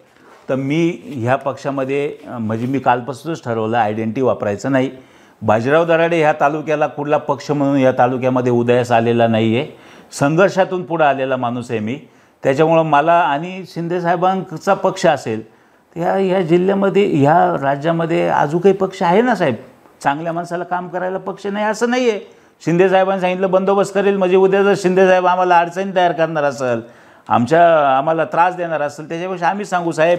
तर मी ह्या पक्षामध्ये म्हणजे मी कालपासूनच ठरवलं आयडेंटिटी वापरायचं नाही. बाजीराव दराडे ह्या तालुक्याला कुठला पक्ष म्हणून या तालुक्यामध्ये उदयास आलेला नाही आहे, संघर्षातून पुढं आलेला माणूस आहे मी. त्याच्यामुळं मला आणि शिंदेसाहेबांचा पक्ष असेल तर ह्या जिल्ह्यामध्ये ह्या राज्यामध्ये अजून काही पक्ष आहे ना साहेब, चांगल्या माणसाला काम करायला पक्ष नाही असं नाही आहे. शिंदेसाहेबांनी सांगितलं बंदोबस्त करेल, म्हणजे उद्या जर शिंदेसाहेब आम्हाला अडचणी तयार करणार असेल, आम्हाला त्रास देणार असेल, त्याच्यापेक्षा आम्ही सांगू साहेब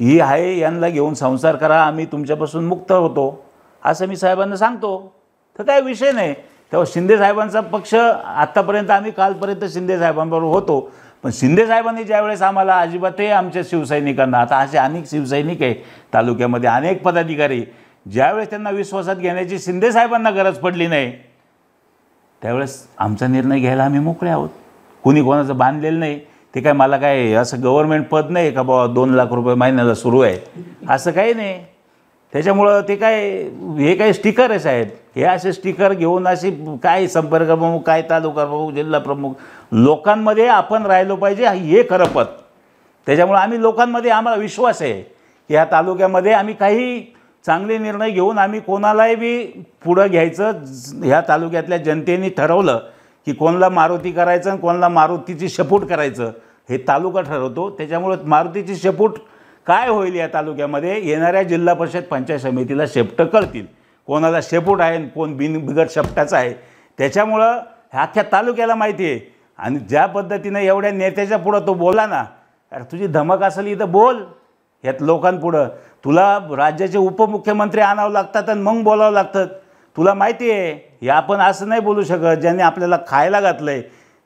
ही आहे, यांना घेऊन संसार करा, आम्ही तुमच्यापासून मुक्त होतो, असं मी साहेबांना सांगतो. तर काय विषय नाही. तेव्हा शिंदेसाहेबांचा पक्ष आत्तापर्यंत आम्ही कालपर्यंत शिंदेसाहेबांबरोबर होतो, पण शिंदेसाहेबांनी ज्यावेळेस आम्हाला अजिबातही आमच्या शिवसैनिकांना, आता असे अनेक शिवसैनिक आहे तालुक्यामध्ये, अनेक पदाधिकारी, ज्यावेळेस त्यांना विश्वासात घेण्याची शिंदेसाहेबांना गरज पडली नाही त्यावेळेस आमचा निर्णय घ्यायला आम्ही मोकळे आहोत. कुणी कोणाचं बांधलेलं नाही. ते काय मला काय असं गव्हर्नमेंट पद नाही का बाबा 2 लाख रुपये महिन्याला सुरू आहे असं काही नाही. त्याच्यामुळं ते काय हे काही स्टिकर आहे साहेब, हे असे स्टिकर घेऊन असे काय संपर्क प्रमुख, काय तालुका प्रमुख, जिल्हा प्रमुख, लोकांमध्ये आपण राहिलो पाहिजे हे खरं पद. त्याच्यामुळं आम्ही लोकांमध्ये आम्हाला विश्वास आहे की ह्या तालुक्यामध्ये आम्ही काही चांगले निर्णय घेऊन आम्ही कोणालाही बी पुढं घ्यायचं. ह्या तालुक्यातल्या जनतेने ठरवलं की कोणाला मारुती करायचं आणि कोणाला मारुतीची शेपूट करायचं हे तालुका ठरवतो. त्याच्यामुळं मारुतीची शेपूट काय होईल या तालुक्यामध्ये येणाऱ्या जिल्हा परिषद पंचायत समितीला शेपटं कळतील, कोणाला शेपूट आहे आणि कोण बिगर शेपटाचा आहे. त्याच्यामुळं अख्ख्या तालुक्याला माहिती आहे. आणि ज्या पद्धतीनं एवढ्या नेत्याच्या पुढं तो बोला ना, अरे तुझी धमक असेल इथं बोल यात लोकांपुढं. तुला राज्याचे उपमुख्यमंत्री आणावं लागतात आणि मग बोलावं लागतं. तुला माहिती आहे हे आपण असं नाही बोलू शकत. ज्यांनी आपल्याला खायला घातलं आहे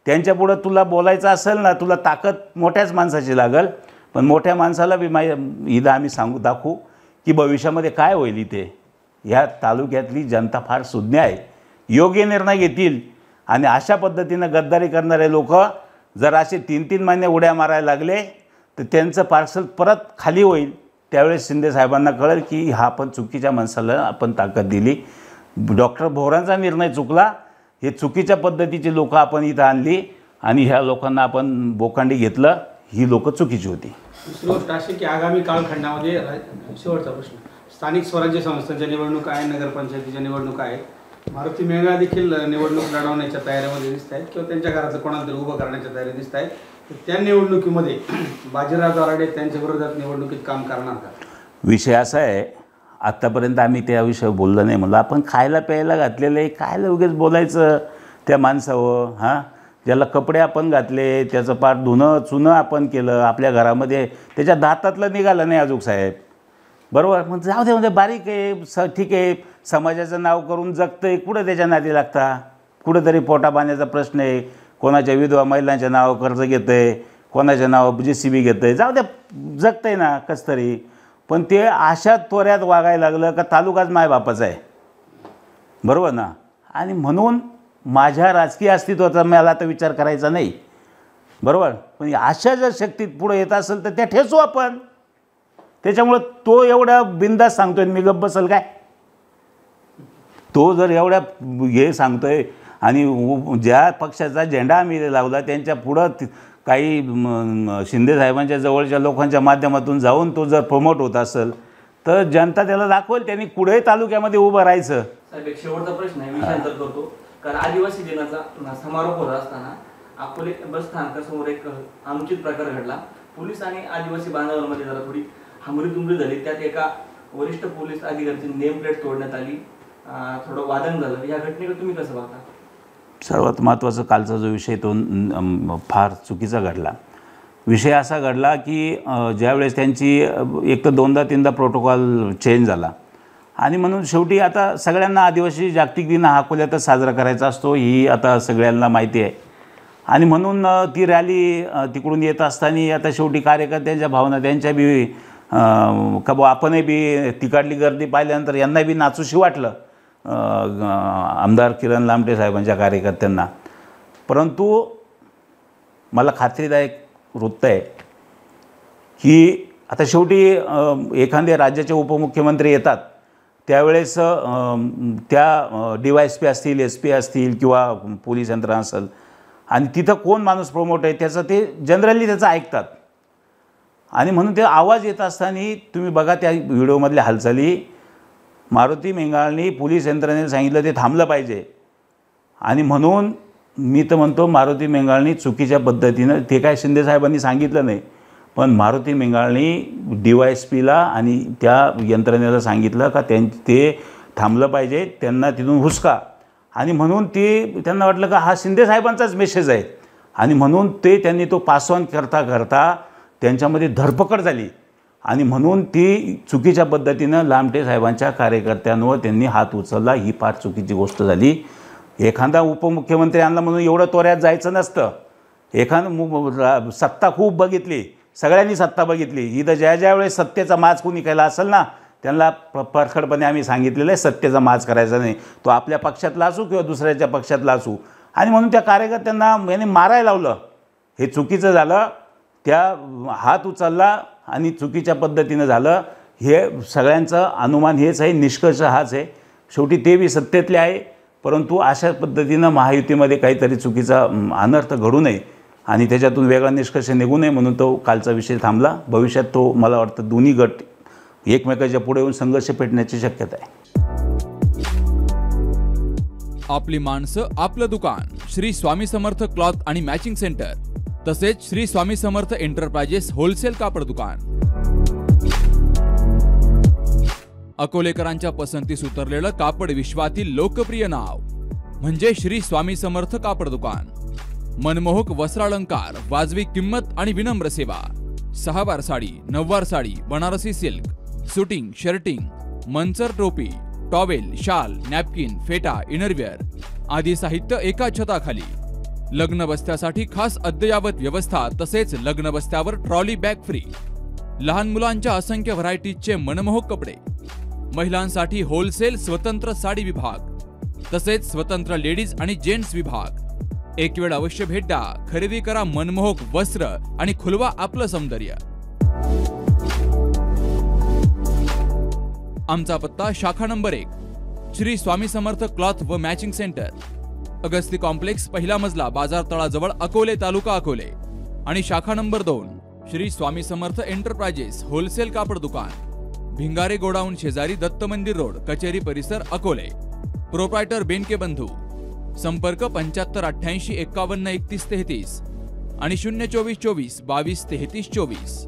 त्यांच्यापुढं तुला बोलायचं असेल ना, तुला ताकद मोठ्याच माणसाची लागल. पण मोठ्या माणसाला बी इथं आम्ही दाखवू की भविष्यामध्ये काय होईल. इथे ह्या तालुक्यातली जनता फार सुज्ञ आहे, योग्य निर्णय घेतील. आणि अशा पद्धतीनं गद्दारी करणारे लोक जर असे 3-3 महिने उड्या मारायला लागले तर त्यांचं पार्सल परत खाली होईल. त्यावेळेस शिंदेसाहेबांना कळेल की हा आपण चुकीच्या माणसाला आपण ताकद दिली. डॉक्टर भोवरांचा निर्णय चुकला. हे चुकीच्या पद्धतीची लोकं आपण इथं आणली आणि ह्या लोकांना आपण बोकांडी घेतलं. ही लोकं चुकीची होती. दुसरी गोष्ट अशी की आगामी कालखंडामध्ये शेवटचा प्रश्न, स्थानिक स्वराज्य संस्थांच्या निवडणुका आहे, नगरपंचायतीच्या निवडणुका आहेत. मारुती मेंगाळा देखील निवडणूक लढवण्याच्या तयारीमध्ये दिसत आहेत किंवा त्यांच्या घराचं कोणाला तरी उभं करण्याच्या तयारी दिसत आहेत. त्या निवडणुकीमध्ये बाजीराव दराडे त्यांच्या विरोधात निवडणुकीत काम करणार का? विषय असा आहे, आत्तापर्यंत आम्ही त्या विषयावर बोललो नाही. म्हणलं आपण खायला प्यायला घातलेलं आहे, कायला उगीच बोलायचं त्या माणसावर. हां, ज्याला कपडे आपण घातले, त्याचं पार धुणं चुनं आपण केलं आपल्या घरामध्ये, त्याच्या दातातलं निघालं नाही अजून साहेब, बरोबर. मग जाऊ दे, म्हणजे बारीक आहे, ठीक आहे, समाजाचं नाव करून जगतं आहे, कुठं त्याच्या नादी लागता. कुठंतरी पोटा पाण्याचा प्रश्न आहे, कोणाच्या विधवा महिलांच्या नावावर कर्ज घेतं आहे, कोणाच्या नावावर JCB घेतं आहे, जाऊ द्या, जगतं आहे ना कसं तरी. पण ते अशा त्वऱ्यात वागायला लागलं का तालुकाच मायबापाचा आहे, बरोबर ना. आणि म्हणून माझ्या राजकीय अस्तित्वाचा मला आता विचार करायचा नाही, बरोबर. पण अशा जर शक्तीत पुढे येत असेल तर त्या ठेचू आपण. त्याच्यामुळं तो एवढा बिंदास सांगतोय, मी गप्प बसेल काय? तो जर एवढ्या हे सांगतोय आणि ज्या पक्षाचा झेंडा आम्ही लावला त्यांच्या पुढं काही शिंदेसाहेबांच्या जवळच्या लोकांच्या माध्यमातून जाऊन तो जर प्रमोट होत असेल तर जनता त्याला दाखवेल. त्यांनी कुठेही तालुक्यामध्ये उभं राहायचं. साहेब एक शेवटचा प्रश्न आहे, विषयांतर करतो. कारण आदिवासी दिनाचा समारोप होत असताना अकोले बस स्थानकासमोर एक अनुचित प्रकार घडला. पोलीस आणि आदिवासी बांधवांमध्ये जरा थोडी हमरीतुमरी झाली. त्यात एका वरिष्ठ पोलीस अधिकाऱ्याची नेम प्लेट तोडण्यात आली. थोडं वादन झालं. या घटनेकडे तुम्ही कसं बघता? सर्वात महत्त्वाचं कालचा जो विषय तो फार चुकीचा घडला. विषय असा घडला की ज्यावेळेस त्यांची एक तर 2दा-3दा प्रोटोकॉल चेंज झाला आणि म्हणून शेवटी आता सगळ्यांना आदिवासी जागतिक दिन हा अकोल्यातच साजरा करायचा असतो ही आता सगळ्यांना माहिती आहे. आणि म्हणून ती रॅली तिकडून येत असताना आता शेवटी कार्यकर्त्यांच्या भावना त्यांच्या बी का बा आपणही बी तिकडली गर्दी पाहिल्यानंतर यांना बी नाचूशी वाटलं आमदार किरण लामटे साहेबांच्या कार्यकर्त्यांना. परंतु मला खात्रीदायक वृत्त आहे की आता शेवटी एखाद्या राज्याचे उपमुख्यमंत्री येतात त्यावेळेस त्या DYSP असतील, SP असतील किंवा पोलीस यंत्रणा असेल आणि तिथं कोण माणूस प्रमोट आहे त्याचं ते जनरली त्याचं ऐकतात. आणि म्हणून ते आवाज येत असताना तुम्ही बघा त्या व्हिडिओमधल्या हालचाली. मारुती मेंगाळनी पोलीस यंत्रणेने सांगितलं ते थांबलं पाहिजे आणि म्हणून मी तर म्हणतो मारुती मेंगाळनी चुकीच्या पद्धतीनं ते काय शिंदे साहेबांनी सांगितलं नाही पण मारुती मेंगाळनी DYSPला आणि त्या यंत्रणेला सांगितलं का ते थांबलं पाहिजे त्यांना तिथून हुसका. आणि म्हणून ते त्यांना वाटलं का हा शिंदे साहेबांचाच मेसेज आहे आणि म्हणून त्यांनी तो पास ऑन करता करता त्यांच्यामध्ये धरपकड झाली आणि म्हणून ती चुकीच्या पद्धतीनं लामटे साहेबांच्या कार्यकर्त्यांवर त्यांनी हात उचलला. ही फार चुकीची गोष्ट झाली. एखादा उपमुख्यमंत्री आणला म्हणून एवढं तोऱ्यात जायचं नसतं. सत्ता खूप बघितली, सगळ्यांनी सत्ता बघितली. इथं ज्या वेळेस सत्तेचा माज कोणी केला असेल ना त्यांना परखडपणे आम्ही सांगितलेलं आहे सत्तेचा माज करायचा नाही. तो आपल्या पक्षातला असू किंवा दुसऱ्याच्या पक्षातला असू. आणि म्हणून त्या कार्यकर्त्यांना याने मारायला लावलं. हे चुकीचं झालं. त्या हात उचलला आणि चुकीच्या पद्धतीनं झालं. हे सगळ्यांचं अनुमान हेच आहे, निष्कर्ष हाच आहे. शेवटी ते बी सत्तेतले आहे परंतु अशा पद्धतीनं महायुतीमध्ये काहीतरी चुकीचा अनर्थ घडू नये आणि त्याच्यातून वेगळा निष्कर्ष निघू नये म्हणून तो कालचा विषय थांबला. भविष्यात तो मला वाटतं दोन्ही गट एकमेकाच्या पुढे येऊन संघर्ष पेटण्याची शक्यता आहे. आपली माणसं आपलं दुकान श्री स्वामी समर्थ क्लॉथ आणि मॅचिंग सेंटर तसेच श्री स्वामी समर्थ एंटरप्राइजेस होलसेल कापड दुकान. अकोलेकरांच्या पसंतीस उतरलेलं कापड विश्वातील लोकप्रिय नाव म्हणजे श्री स्वामी समर्थ कापड दुकान. मनमोहक वस्त्रालंकार, वाजवी किंमत आणि विनम्र सेवा. 6 वार साडी, 9 वार sari, Banarasi silk, suiting, shirting, Manchar टोपी, टॉवेल, शाल, नॅपकिन, फेटा, इनरवेअर आदी साहित्य एका छताखाली. लग्न बस्त्यासाठी खास अद्ययावत व्यवस्था तसेच लग्न बस्त्यावर ट्रॉली बॅग फ्री. लहान मुलांच्या असंख्य व्हरायटीजचे मनमोहक कपडे. महिलांसाठी होलसेल स्वतंत्र साडी विभाग तसेच स्वतंत्र लेडीज आणि जेंट्स विभाग. एक वेळ अवश्य भेट द्या. खरेदी करा मनमोहक वस्त्र आणि खुलवा आपलं सौंदर्य. आमचा पत्ता शाखा नंबर 1 श्री स्वामी समर्थ क्लॉथ व मॅचिंग सेंटर, अगस्ती कॉम्प्लेक्स, पहिला मजला, बाजार तळाजवळ, अकोले, तालुका अकोले. आणि शाखा number 2 Shri Swami Samarth enterprises wholesale कापड दुकान, भिंगारे गोडाऊन शेजारी, दत्त मंदिर रोड, कचेरी परिसर, अकोले. प्रोप्रायटर बेनके बंधू. संपर्क 75 88 51 31 33 आणि 024 24 22 33 24.